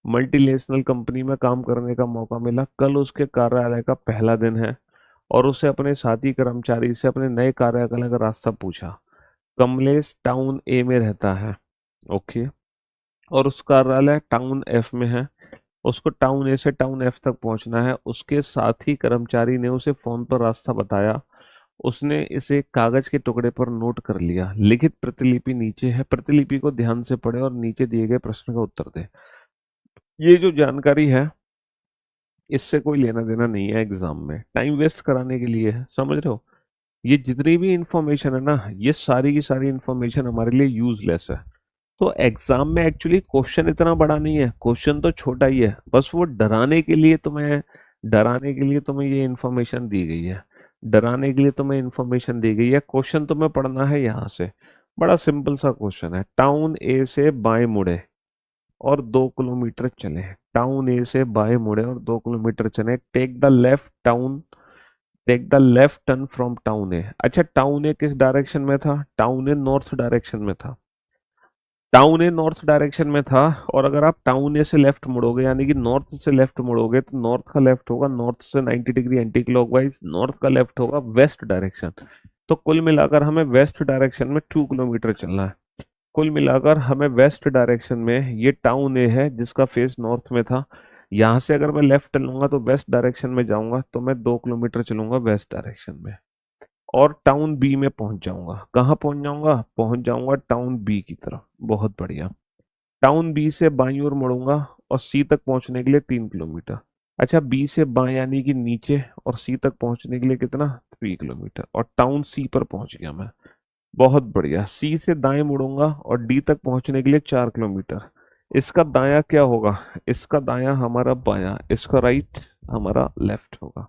मल्टीनेशनल कंपनी में काम करने का मौका मिला. कल उसके कार्यालय का पहला दिन है और उसे अपने साथी कर्मचारी से अपने नए कार्यालय का रास्ता पूछा. कमलेश टाउन ए में रहता है. ओके. और उस कार्यालय टाउन एफ में है. उसको टाउन ए से टाउन एफ तक पहुंचना है. उसके साथी कर्मचारी ने उसे फोन पर रास्ता बताया. उसने इसे कागज के टुकड़े पर नोट कर लिया. लिखित प्रतिलिपि नीचे है. प्रतिलिपि को ध्यान से पढ़े और नीचे दिए गए प्रश्न का उत्तर दे. ये जो जानकारी है इससे कोई लेना देना नहीं है एग्जाम में. टाइम वेस्ट कराने के लिए है, समझ रहे हो. ये जितनी भी इंफॉर्मेशन है ना, ये सारी की सारी इंफॉर्मेशन हमारे लिए यूजलेस है। तो एग्जाम में एक्चुअली क्वेश्चन इतना बड़ा नहीं है, क्वेश्चन तो छोटा ही है, बस वो डराने के लिए तुम्हें ये इंफॉर्मेशन दी गई है। डराने के लिए तुम्हें इंफॉर्मेशन दी गई है। क्वेश्चन तुम्हें पढ़ना है यहाँ से। बड़ा सिंपल सा क्वेश्चन है। टाउन ए से बाएं मुड़े और 2 किलोमीटर चले। टाउन ए से बाएं मुड़े और 2 किलोमीटर चले। Take the left turn from town A. अच्छा, टाउन ए किस डायरेक्शन में था? टाउन ए नॉर्थ डायरेक्शन में था। टाउन ए नॉर्थ डायरेक्शन में था। और अगर आप टाउन ए से लेफ्ट मुड़ोगे, यानी कि नॉर्थ से लेफ्ट मुड़ोगे, तो नॉर्थ का लेफ्ट होगा नॉर्थ से 90 डिग्री एंटी क्लॉकवाइज, नॉर्थ का लेफ्ट होगा वेस्ट डायरेक्शन। तो कुल मिलाकर हमें वेस्ट डायरेक्शन में 2 किलोमीटर चलना है। कुल मिलाकर हमें वेस्ट डायरेक्शन में, ये टाउन ए है जिसका फेस नॉर्थ में था, यहाँ से अगर मैं लेफ्ट लूंगा तो वेस्ट डायरेक्शन में जाऊंगा, तो मैं 2 किलोमीटर चलूंगा वेस्ट डायरेक्शन में और टाउन बी में पहुंच जाऊंगा। कहाँ पहुंच जाऊंगा टाउन बी की तरफ। बहुत बढ़िया। टाउन बी से बाईं ओर मुड़ूंगा और सी तक पहुंचने के लिए 3 किलोमीटर। अच्छा, बी से बाएं यानी कि नीचे, और सी तक पहुंचने के लिए कितना? 3 किलोमीटर। और टाउन सी पर पहुंच गया मैं। बहुत बढ़िया। सी से दाएं मुड़ूंगा और डी तक पहुंचने के लिए 4 किलोमीटर। इसका दायां क्या होगा? इसका दायां हमारा बायां, इसका राइट हमारा लेफ्ट होगा।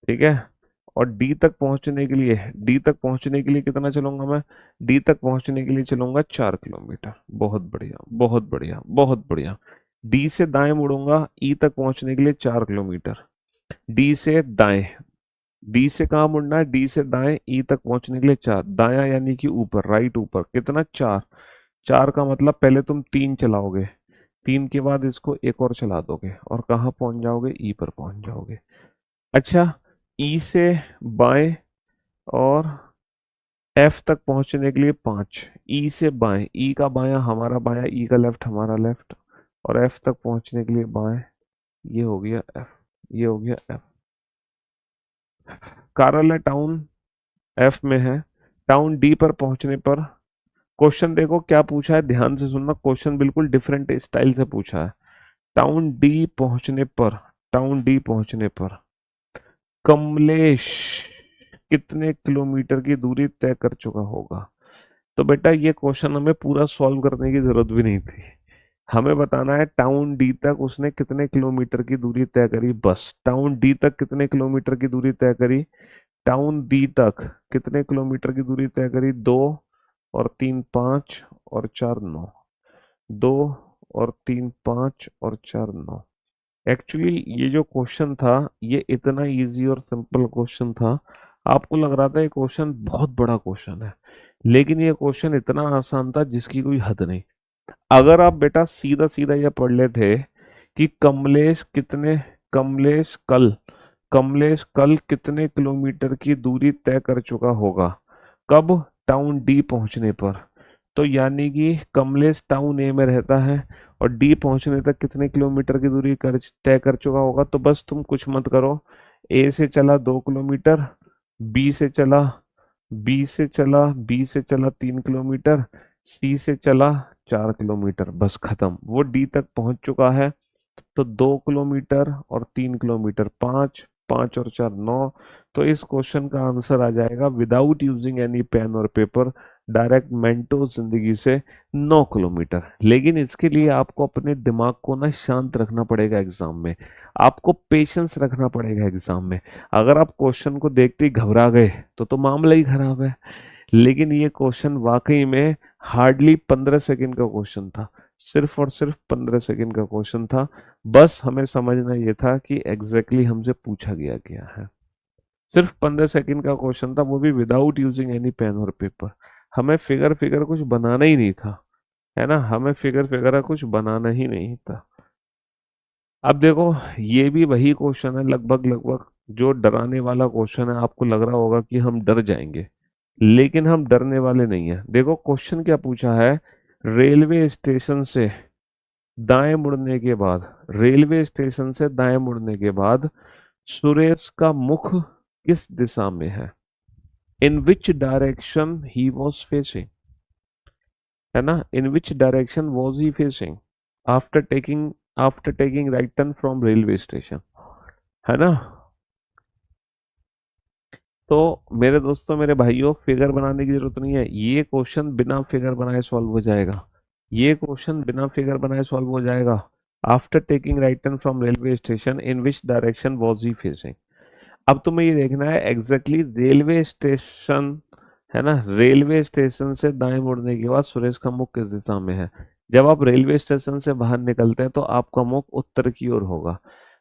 ठीक है। और डी तक पहुंचने के लिए कितना चलूंगा मैं? डी तक पहुंचने के लिए चलूंगा 4 किलोमीटर। बहुत बढ़िया, बहुत बढ़िया, बहुत बढ़िया। डी से दाएं मुड़ूंगा, ई तक पहुंचने के लिए 4 किलोमीटर। डी से दाएं, डी से कहाँ मुड़ना है? डी से दाएं, ई तक पहुंचने के लिए 4। दायां यानी कि ऊपर, राइट ऊपर, कितना? 4। 4 का मतलब पहले तुम 3 चलाओगे, 3 के बाद इसको एक और चला दोगे और कहाँ पहुंच जाओगे? ई पर पहुंच जाओगे। अच्छा, ई से बाएं और एफ तक पहुंचने के लिए 5। ई से बाएं, ई का बायां हमारा बायां, ई का लेफ्ट हमारा लेफ्ट, और एफ तक पहुंचने के लिए बाएं। ये हो गया एफ, ये हो गया एफ। कार्यालय टाउन एफ में है। टाउन डी पर पहुंचने पर, क्वेश्चन देखो क्या पूछा है, ध्यान से सुनना, क्वेश्चन बिल्कुल डिफरेंट स्टाइल से पूछा है। टाउन डी पहुंचने पर, टाउन डी पहुंचने पर कमलेश कितने किलोमीटर की दूरी तय कर चुका होगा? तो बेटा ये क्वेश्चन हमें पूरा सॉल्व करने की जरूरत भी नहीं थी। हमें बताना है टाउन डी तक उसने कितने किलोमीटर की दूरी तय करी, बस। टाउन डी तक कितने किलोमीटर की दूरी तय करी? टाउन डी तक कितने किलोमीटर की दूरी तय करी? 2 और 3 5 और 4 9। 2 और 3 5 और 4 9। एक्चुअली ये जो क्वेश्चन था, ये इतना इजी और सिंपल क्वेश्चन था। आपको लग रहा था ये क्वेश्चन बहुत बड़ा क्वेश्चन है, लेकिन ये क्वेश्चन इतना आसान था जिसकी कोई हद नहीं। अगर आप बेटा सीधा सीधा ये पढ़ लेते कि कमलेश कल कमलेश कल कितने किलोमीटर की दूरी तय कर चुका होगा, कब? टाउन डी पहुंचने पर। तो यानी कि कमलेश टाउन ए में रहता है और डी पहुंचने तक कितने किलोमीटर की दूरी तय कर चुका होगा। तो बस तुम कुछ मत करो, ए से चला 2 किलोमीटर, बी से चला बी से चला 3 किलोमीटर, सी से चला 4 किलोमीटर, बस खत्म। वो डी तक पहुंच चुका है। तो 2 किलोमीटर और 3 किलोमीटर, 5, 5 और 4 9। तो इस क्वेश्चन का आंसर आ जाएगा विदाउट यूजिंग एनी पेन और पेपर, डायरेक्ट मेंटो जिंदगी से 9 किलोमीटर। लेकिन इसके लिए आपको अपने दिमाग को ना शांत रखना पड़ेगा एग्जाम में। आपको पेशेंस रखना पड़ेगा एग्जाम में। अगर आप क्वेश्चन को देखते ही घबरा गए तो मामला ही खराब है। लेकिन ये क्वेश्चन वाकई में हार्डली 15 सेकंड का क्वेश्चन था। सिर्फ और सिर्फ 15 सेकंड का क्वेश्चन था। बस हमें समझना ये था कि एग्जैक्टली हमसे पूछा गया क्या है। सिर्फ 15 सेकंड का क्वेश्चन था, वो भी विदाउट यूजिंग एनी पेन और पेपर। हमें फिगर फिगर कुछ बनाना ही नहीं था, है ना। हमें फिगर फिगर कुछ बनाना ही नहीं था। अब देखो, ये भी वही क्वेश्चन है लगभग लगभग जो डराने वाला क्वेश्चन है। आपको लग रहा होगा कि हम डर जाएंगे, लेकिन हम डरने वाले नहीं है। देखो क्वेश्चन क्या पूछा है। रेलवे स्टेशन से दाएं मुड़ने के बाद, रेलवे स्टेशन से दाएं मुड़ने के बाद सुरेश का मुख किस दिशा में है? In which direction he was facing, है ना। In which direction was he facing after taking right turn from railway station, है ना। तो मेरे दोस्तों मेरे भाइयों फिगर बनाने की जरूरत नहीं है, ये क्वेश्चन बिना फिगर बनाए सॉल्व हो जाएगा। ये क्वेश्चन बिना फिगर बनाए सॉल्व हो जाएगा। After taking right turn from railway station in which direction was he facing. अब तुम्हें ये देखना है एग्जैक्टली रेलवे स्टेशन, है ना, रेलवे स्टेशन से दाएं मुड़ने के बाद सुरेश का मुख किस दिशा में है। जब आप रेलवे स्टेशन से बाहर निकलते हैं तो आपका मुख उत्तर की ओर होगा।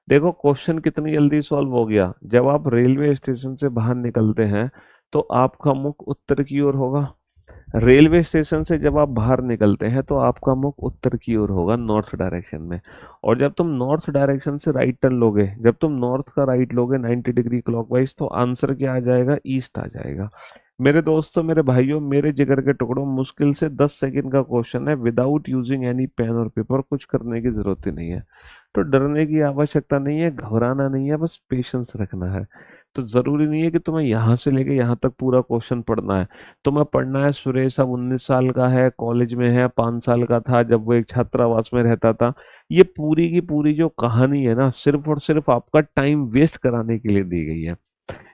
देखो क्वेश्चन कितनी जल्दी सॉल्व हो गया। जब आप रेलवे स्टेशन से बाहर निकलते हैं तो आपका मुख उत्तर की ओर होगा। रेलवे स्टेशन से जब आप बाहर निकलते हैं तो आपका मुख उत्तर की ओर होगा, नॉर्थ डायरेक्शन में। और जब तुम नॉर्थ डायरेक्शन से राइट टर्न लोगे, जब तुम नॉर्थ का राइट लोगे 90 डिग्री क्लॉकवाइज, तो आंसर क्या आ जाएगा, ईस्ट आ जाएगा। मेरे दोस्तों मेरे भाइयों मेरे जिगर के टुकड़ों, मुश्किल से 10 सेकंड का क्वेश्चन है, विदाउट यूजिंग एनी पेन और पेपर, कुछ करने की जरूरत ही नहीं है। तो डरने की आवश्यकता नहीं है, घबराना नहीं है, बस पेशेंस रखना है। तो जरूरी नहीं है कि तुम्हें यहाँ से लेके यहाँ तक पूरा क्वेश्चन पढ़ना है। तुम्हें पढ़ना है सुरेश अब 19 साल का है, कॉलेज में है, 5 साल का था जब वो एक छात्रावास में रहता था। ये पूरी की पूरी जो कहानी है ना, सिर्फ और सिर्फ आपका टाइम वेस्ट कराने के लिए दी गई है।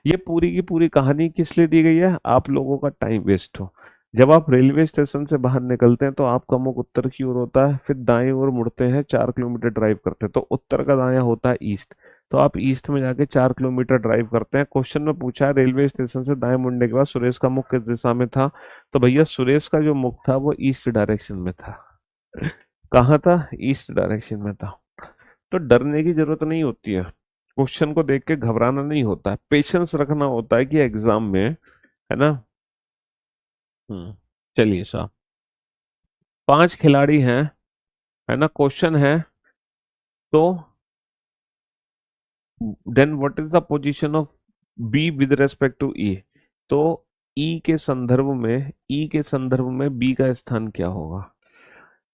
ये पूरी की पूरी कहानी किस लिए दी गई है, आप लोगों का टाइम वेस्ट हो। जब आप रेलवे स्टेशन से बाहर निकलते हैं तो आपका मुख उत्तर की ओर होता है, फिर दाएं ओर मुड़ते हैं, 4 किलोमीटर ड्राइव करते हैं तो उत्तर का दायां होता है ईस्ट। तो आप ईस्ट में जाके 4 किलोमीटर ड्राइव करते हैं। क्वेश्चन में पूछा है रेलवे स्टेशन से दाएं मुड़ने के बाद सुरेश का मुख किस दिशा में था। तो भैया सुरेश का जो मुख था वो ईस्ट डायरेक्शन में था। कहाँ था, ईस्ट डायरेक्शन में था। तो डरने की जरूरत नहीं होती है, क्वेश्चन को देख के घबराना नहीं होता है, पेशेंस रखना होता है कि एग्जाम में, है ना। चलिए साहब, 5 खिलाड़ी हैं, है ना, क्वेश्चन है। तो then what is the position of B with respect to E. तो ई के संदर्भ में बी का स्थान क्या होगा,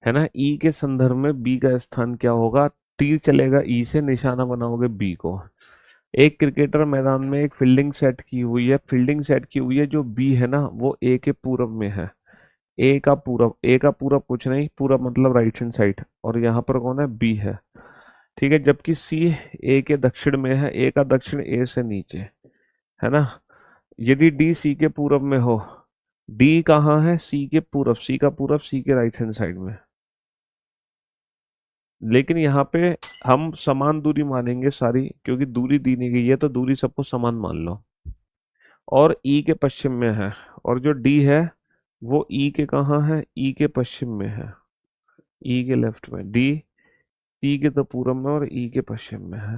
है ना, ई के संदर्भ में बी का स्थान क्या होगा। तीर चलेगा ई से, निशाना बनाओगे बी को। एक क्रिकेटर मैदान में एक फील्डिंग सेट की हुई है, फील्डिंग सेट की हुई है, जो बी है ना वो ए के पूरब में है। ए का पूरब कुछ नहीं, पूरा मतलब राइट हैंड साइड, और यहाँ पर कौन है, बी है। ठीक है, जबकि सी ए के दक्षिण में है, ए का दक्षिण ए से नीचे, है ना। यदि डी सी के पूरब में हो, डी कहाँ है, सी के पूरब, सी का पूरब सी के राइट हैंड साइड में। लेकिन यहाँ पे हम समान दूरी मानेंगे सारी, क्योंकि दूरी दी नहीं गई है तो दूरी सबको समान मान लो। और ई के पश्चिम में है, और जो डी है वो ई के कहाँ है, ई के पश्चिम में है, ई के लेफ्ट में। डी सी के तो पूर्व में और ई के पश्चिम में है।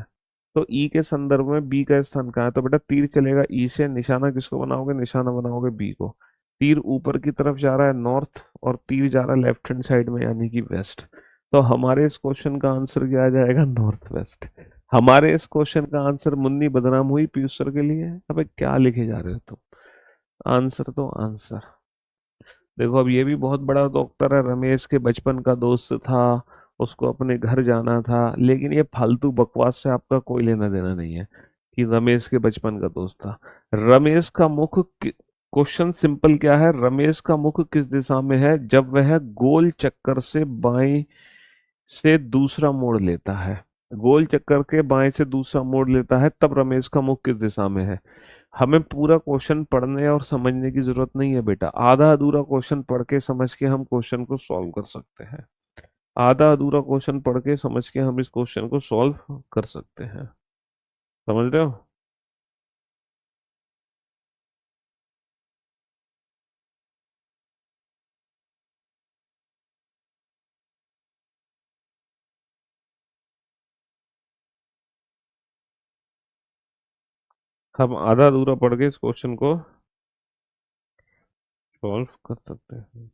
तो ई के संदर्भ में बी का स्थान कहाँ है, तो बेटा तीर चलेगा ई से, निशाना किसको बनाओगे, निशाना बनाओगे बी को। तीर ऊपर की तरफ जा रहा है नॉर्थ, और तीर जा रहा है लेफ्ट हैंड साइड में यानी कि वेस्ट। तो हमारे इस क्वेश्चन का आंसर क्या आ जाएगा, नॉर्थ वेस्ट। हमारे इस क्वेश्चन का आंसर, मुन्नी बदनाम हुई पीयूष सर के लिए। अबे क्या लिखे जा रहे हो तुम, आंसर तो आंसर। देखो अब ये भी बहुत बड़ा डॉक्टर है, रमेश के बचपन का दोस्त था, उसको अपने घर जाना था, लेकिन ये फालतू बकवास से आपका कोई लेना देना नहीं है कि रमेश के बचपन का दोस्त था। रमेश का मुख, क्वेश्चन सिंपल क्या है, रमेश का मुख किस दिशा में है जब वह गोल चक्कर से बाएं से दूसरा मोड़ लेता है। गोल चक्कर के बाएं से दूसरा मोड़ लेता है तब रमेश का मुख किस दिशा में है। हमें पूरा क्वेश्चन पढ़ने और समझने की जरूरत नहीं है बेटा, आधा अधूरा क्वेश्चन पढ़ के समझ के हम क्वेश्चन को सॉल्व कर सकते हैं। आधा अधूरा क्वेश्चन पढ़ के समझ के हम इस क्वेश्चन को सॉल्व कर सकते हैं। समझ रहे हो। हम आधा अधूरा पढ़ के इस क्वेश्चन को सॉल्व कर सकते हैं।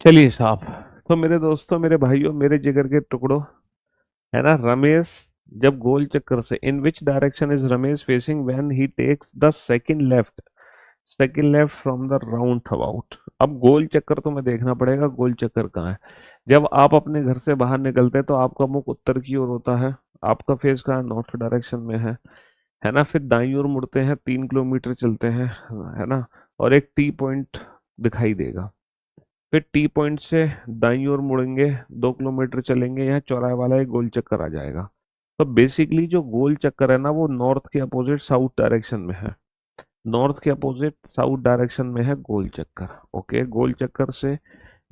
चलिए साहब, तो मेरे दोस्तों मेरे भाइयों मेरे जिगर के टुकड़ों, है ना, रमेश जब गोल चक्कर से, in which direction is Ramesh facing when he takes the second left from the round about. अब गोल चक्कर तो मैं देखना पड़ेगा, गोल चक्कर कहाँ है। जब आप अपने घर से बाहर निकलते हैं तो आपका मुख उत्तर की ओर होता है, आपका फेस कहाँ है, नॉर्थ डायरेक्शन में है ना। फिर दाईं ओर मुड़ते हैं, 3 किलोमीटर चलते हैं, है ना, और एक टी पॉइंट दिखाई देगा। फिर टी पॉइंट से दाईं ओर मुड़ेंगे, 2 किलोमीटर चलेंगे, यहाँ चौराहे वाला एक गोल चक्कर आ जाएगा। तो बेसिकली जो गोल चक्कर है ना वो नॉर्थ के अपोजिट साउथ डायरेक्शन में है। नॉर्थ के अपोजिट साउथ डायरेक्शन में है गोल चक्कर। ओके, गोल चक्कर से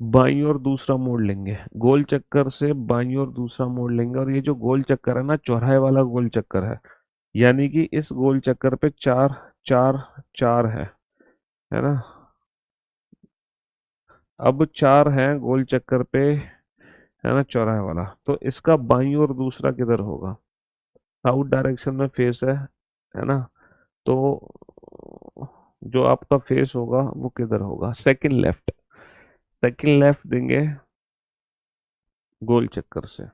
बाईं ओर दूसरा मोड़ लेंगे, गोल चक्कर से बाईं ओर दूसरा मोड़ लेंगे, और ये जो गोल चक्कर है ना चौराहे वाला गोल चक्कर है, यानी कि इस गोल चक्कर पे चार चार चार है ना। अब चार हैं गोल चक्कर पे, है ना, चौराहे वाला। तो इसका बाईं ओर दूसरा किधर होगा? साउथ डायरेक्शन में फेस है ना। तो जो आपका फेस होगा वो किधर होगा? Second left. सेकंड लेफ्ट देंगे गोल चक्कर से।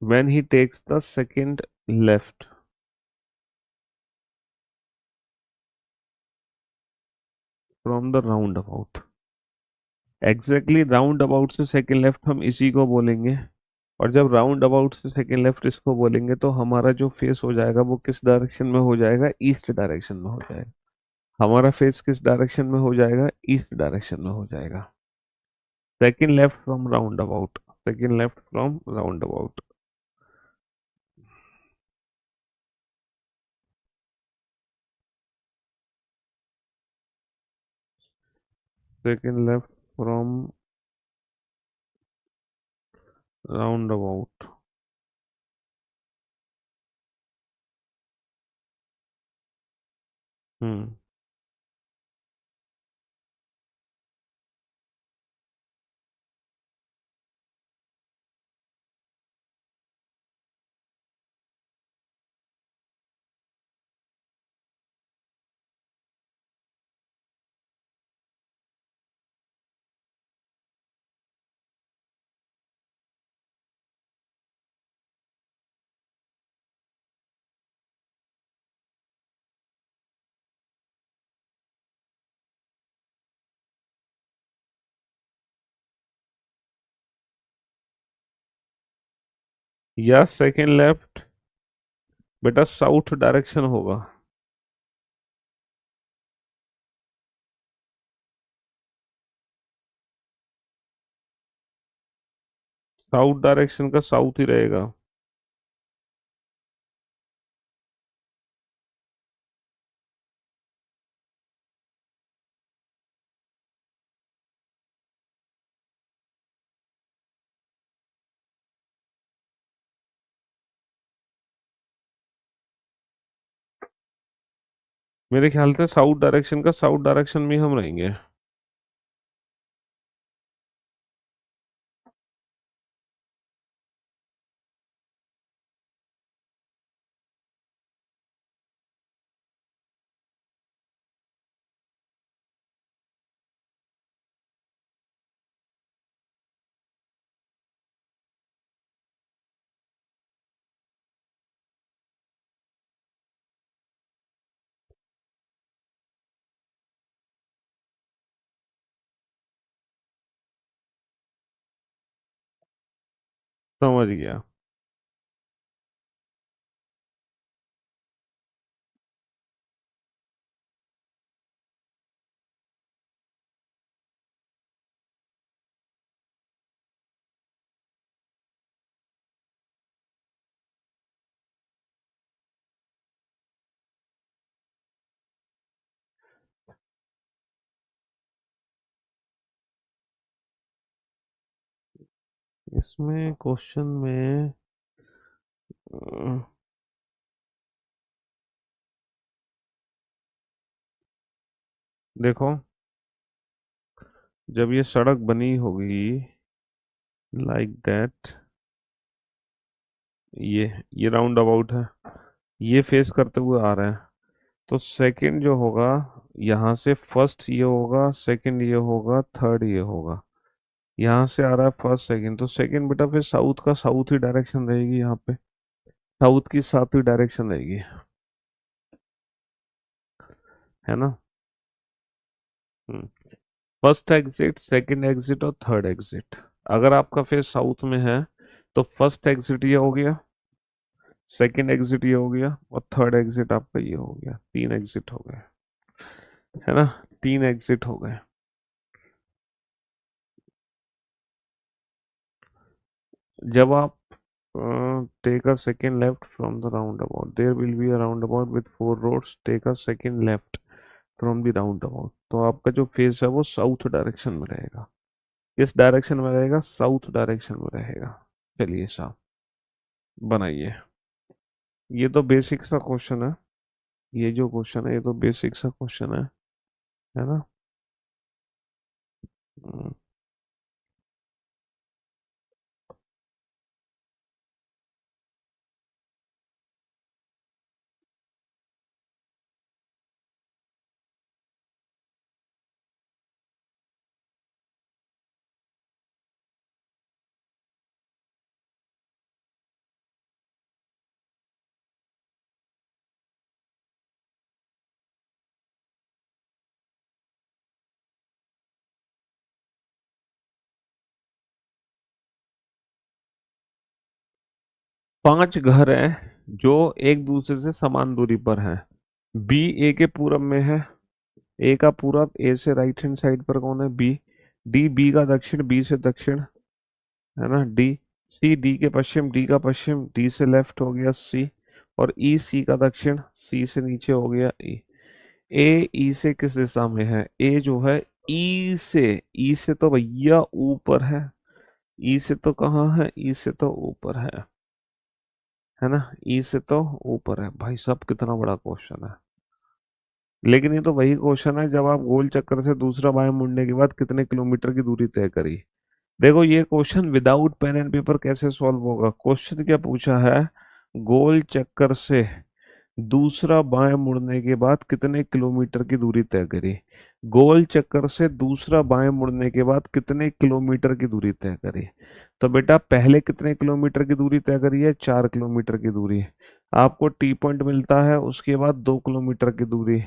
when he takes the second left from the roundabout। Exactly round about से सेकंड लेफ्ट हम इसी को बोलेंगे। और जब राउंड अबाउट से सेकंड लेफ्ट इसको बोलेंगे तो हमारा जो फेस हो जाएगा वो किस डायरेक्शन में हो जाएगा? ईस्ट डायरेक्शन में हो जाएगा। हमारा फेस किस डायरेक्शन में हो जाएगा? ईस्ट डायरेक्शन में हो जाएगा। Second left from roundabout, second left from roundabout. Second left from roundabout. Hmm. या सेकंड लेफ्ट बेटा साउथ डायरेक्शन होगा। साउथ डायरेक्शन का साउथ ही रहेगा। मेरे ख्याल से साउथ डायरेक्शन का साउथ डायरेक्शन में ही हम रहेंगे। समझ गया। इसमें क्वेश्चन में अ, देखो, जब ये सड़क बनी होगी लाइक दैट, ये राउंड अबाउट है, ये फेस करते हुए आ रहे हैं, तो सेकंड जो होगा, यहाँ से फर्स्ट ये होगा, सेकंड ये होगा, थर्ड ये होगा। यहाँ से आ रहा है फर्स्ट सेकंड, तो सेकंड बेटा फिर साउथ का साउथ ही डायरेक्शन रहेगी, यहाँ पे साउथ की साउथ ही डायरेक्शन रहेगी, है ना। फर्स्ट एग्जिट, सेकंड एग्जिट और थर्ड एग्जिट। अगर आपका फेस साउथ में है तो फर्स्ट एग्जिट ये हो गया, सेकंड एग्जिट ये हो गया, और थर्ड एग्जिट आपका ये हो गया। तीन एग्जिट हो गए। है ना, 3 एग्जिट हो गए। जब आप take a second left from the round about, there will be a round about with 4 roads, take a second left from the round about. तो आपका जो फेस है वो साउथ डायरेक्शन में रहेगा। किस डायरेक्शन में रहेगा? साउथ डायरेक्शन में रहेगा। चलिए साहब, बनाइए। ये तो बेसिक सा क्वेश्चन है। ये जो क्वेश्चन है ये तो बेसिक सा क्वेश्चन है ना। हम्म, 5 घर हैं जो एक दूसरे से समान दूरी पर हैं। बी ए के पूरब में है। ए का पूरब, ए से राइट हैंड साइड पर कौन है? बी। डी बी का दक्षिण, बी से दक्षिण, है ना, डी। सी डी के पश्चिम, डी का पश्चिम, डी से लेफ्ट हो गया सी। और ई सी का दक्षिण, सी से नीचे हो गया ई। ए ई से किस दिशा में है? ए जो है ई से, ई से तो भैया ऊपर है। ई से तो कहाँ है? ई से तो ऊपर है ना, ई से तो ऊपर है। भाई साहब कितना बड़ा क्वेश्चन है। लेकिन ये तो वही क्वेश्चन है, जब आप गोल चक्कर से दूसरा बाएं मुड़ने के बाद कितने किलोमीटर की दूरी तय करी। देखो ये question without pen and paper कैसे सॉल्व होगा? क्वेश्चन क्या पूछा है? गोल चक्कर से दूसरा बाएं मुड़ने के बाद कितने किलोमीटर की दूरी तय करी। गोल चक्कर से दूसरा बाएं मुड़ने के बाद कितने किलोमीटर की दूरी तय करी। तो बेटा पहले कितने किलोमीटर की दूरी तय करी है? 4 किलोमीटर की दूरी। आपको टी पॉइंट मिलता है, उसके बाद 2 किलोमीटर की दूरी।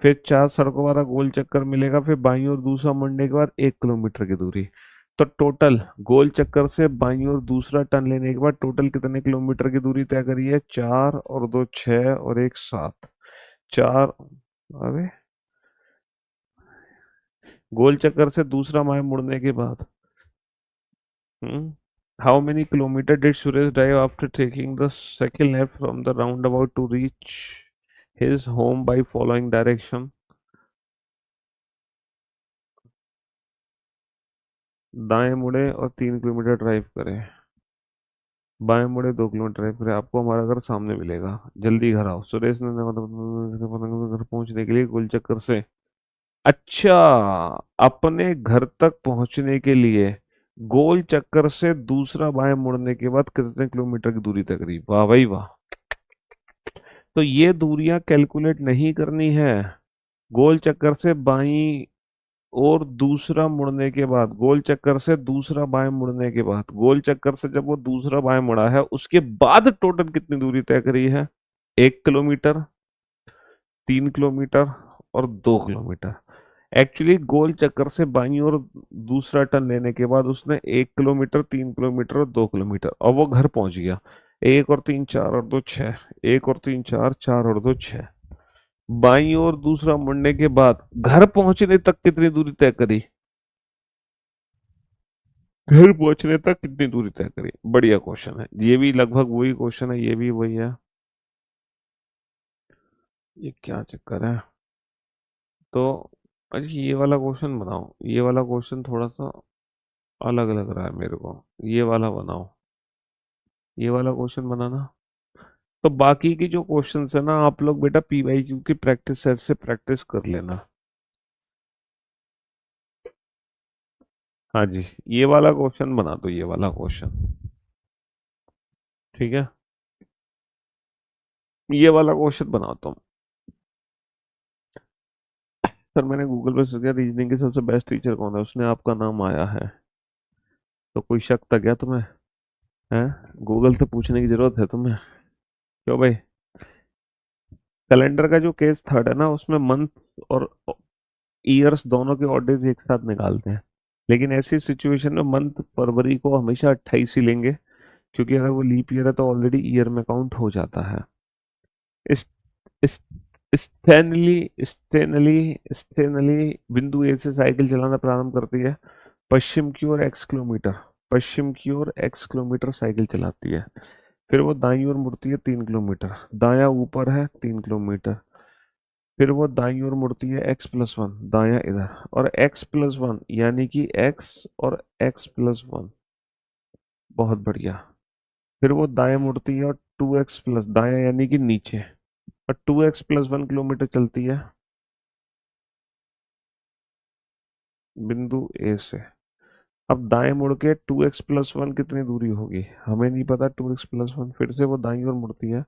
फिर 4 सड़कों वाला गोल चक्कर मिलेगा, फिर बाईं ओर दूसरा मुड़ने के बाद 1 किलोमीटर की दूरी। तो टोटल गोल चक्कर से बाईं ओर दूसरा टर्न लेने के बाद टोटल कितने किलोमीटर की दूरी तय करी है? 4 और 2 6 और 1 7। 4। अरे, गोल चक्कर से दूसरा बाएं मुड़ने के बाद, how many kilometre did Suresh drive after taking the second left from the round about to reach his home by following direction. दाएं मुड़े और 3 किलोमीटर ड्राइव करे। बाएं मुड़े 2 किलोमीटर ड्राइव करे। आपको हमारा घर सामने मिलेगा, जल्दी घर आओ। सुरेश ने घर पहुंचने के लिए गोल चक्कर से, अच्छा, अपने घर तक पहुंचने के लिए गोल चक्कर से दूसरा बाएं मुड़ने के बाद कितने किलोमीटर की दूरी तय करी। वाह भाई वाह। तो ये दूरियां कैलकुलेट नहीं करनी है। गोल चक्कर से बाईं और दूसरा मुड़ने के बाद, गोल चक्कर से दूसरा बाएं मुड़ने के बाद, गोल चक्कर से जब वो दूसरा बाएं मुड़ा है उसके बाद टोटल कितनी दूरी तय करी है? 1 किलोमीटर, 3 किलोमीटर और 2 किलोमीटर। एक्चुअली गोल चक्कर से बाईं ओर दूसरा टर्न लेने के बाद उसने 1 किलोमीटर, 3 किलोमीटर और 2 किलोमीटर, और वो घर पहुंच गया। 1 और 3 4 और 2 6, 1 और 3 4, 4 और 2 6। बाईं ओर दूसरा मुड़ने के बाद घर पहुंचने तक कितनी दूरी तय करी? घर पहुंचने तक कितनी दूरी तय करी? बढ़िया क्वेश्चन है, ये भी लगभग वही क्वेश्चन है, ये भी वही है। ये क्या चक्कर है? तो अच्छा, ये वाला क्वेश्चन बनाओ। ये वाला क्वेश्चन थोड़ा सा अलग लग रहा है मेरे को। ये वाला बनाओ। ये वाला क्वेश्चन बनाना। तो बाकी की जो क्वेश्चंस है ना, आप लोग बेटा पीवाईक्यू की प्रैक्टिस सेट से प्रैक्टिस कर लेना। हाँ जी, ये वाला क्वेश्चन बना दो, ये वाला क्वेश्चन। ठीक है, ये वाला क्वेश्चन बनाता हूँ। सर मैंने गूगल पे सर्च किया, रीजनिंग की सबसे बेस्ट टीचर कौन है, उसने आपका नाम आया है। तो कोई शक था क्या तुम्हें? हैं? गूगल से पूछने की जरूरत है तुम्हें? क्यों भाई? कैलेंडर का जो केस थर्ड है ना, उसमें मंथ और ईयर्स दोनों के ऑर्डर एक साथ निकालते हैं। लेकिन ऐसी सिचुएशन में मंथ फरवरी को हमेशा 28 ही लेंगे, क्योंकि अगर वो लीप ईयर है तो ऑलरेडी ईयर में काउंट हो जाता है। इस इस स्थैनली स्थैनली स्थैनली बिंदु ए से साइकिल चलाना प्रारंभ करती है, पश्चिम की ओर x किलोमीटर, पश्चिम की ओर x किलोमीटर साइकिल चलाती है। फिर वो दाईं ओर मुड़ती है 3 किलोमीटर, दायां ऊपर है 3 किलोमीटर। फिर वो दाईं ओर मुड़ती है x+1, दायां इधर, और x+1 यानी कि x और x+1। बहुत बढ़िया। फिर वो दाएं मुड़ती है और 2x प्लस, दायां यानी कि नीचे, और 2x+1 किलोमीटर चलती है बिंदु ए से। अब दाएं मुड़ के 2x+1 कितनी दूरी होगी हमें नहीं पता, 2x+1। फिर से वो दाईं ओर मुड़ती है,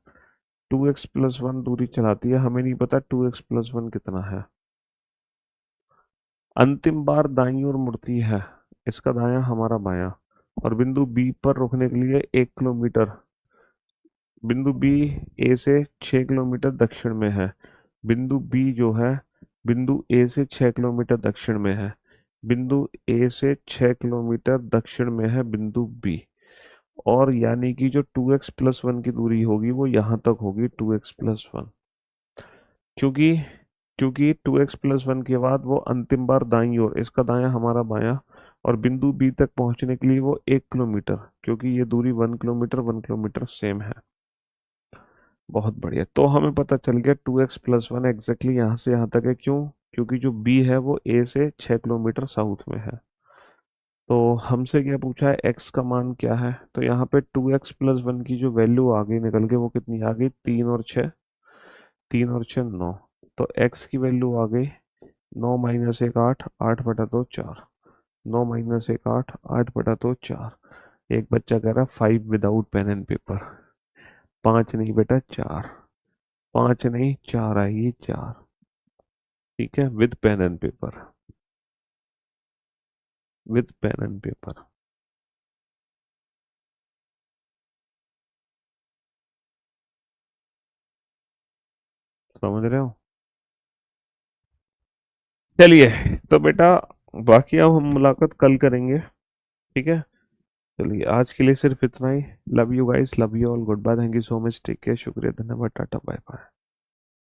2x+1 दूरी चलाती है, हमें नहीं पता 2x+1 कितना है। अंतिम बार दाईं ओर मुड़ती है, इसका दायां हमारा बायां, और बिंदु बी पर रुकने के लिए 1 किलोमीटर, बिंदु बी ए से 6 किलोमीटर दक्षिण में है। बिंदु बी जो है, बिंदु ए से 6 किलोमीटर दक्षिण में है। बिंदु ए से 6 किलोमीटर दक्षिण में है बिंदु बी। और यानी कि जो 2x+1 की दूरी होगी वो यहाँ तक होगी 2x+1। क्योंकि क्योंकि 2x+1 के बाद वो अंतिम बार दाईं ओर, इसका दायां हमारा बायां, और बिंदु बी तक पहुंचने के लिए वो 1 किलोमीटर, क्योंकि ये दूरी 1 किलोमीटर 1 किलोमीटर सेम है। बहुत बढ़िया, तो हमें पता चल गया 2x+1 एग्जैक्टली यहाँ से यहाँ तक है। क्यों? क्योंकि जो बी है वो ए से 6 किलोमीटर साउथ में है। तो हमसे क्या पूछा है, x का मान क्या है, तो यहाँ पे 2x+1 की जो वैल्यू आ गई निकल के, वो कितनी आ गई, 3 और 6, 3 और 6 9। तो x की वैल्यू आ गई 9 - 1 8, 8/2 4। 9 - 1 8, 8/2 4। एक बच्चा कह रहा 5 विदाउट पेन एंड पेपर। 5 नहीं बेटा 4, 5 नहीं 4 आएगी 4। ठीक है, with pen and paper, with pen and paper. समझ रहे हो? चलिए, तो बेटा बाकी अब हम मुलाकात कल करेंगे। ठीक है, चलिए आज के लिए सिर्फ इतना ही। Love you guys, love you all, goodbye, thank you so much, take care, शुक्रिया, धन्यवाद, टाटा, बाय बाय।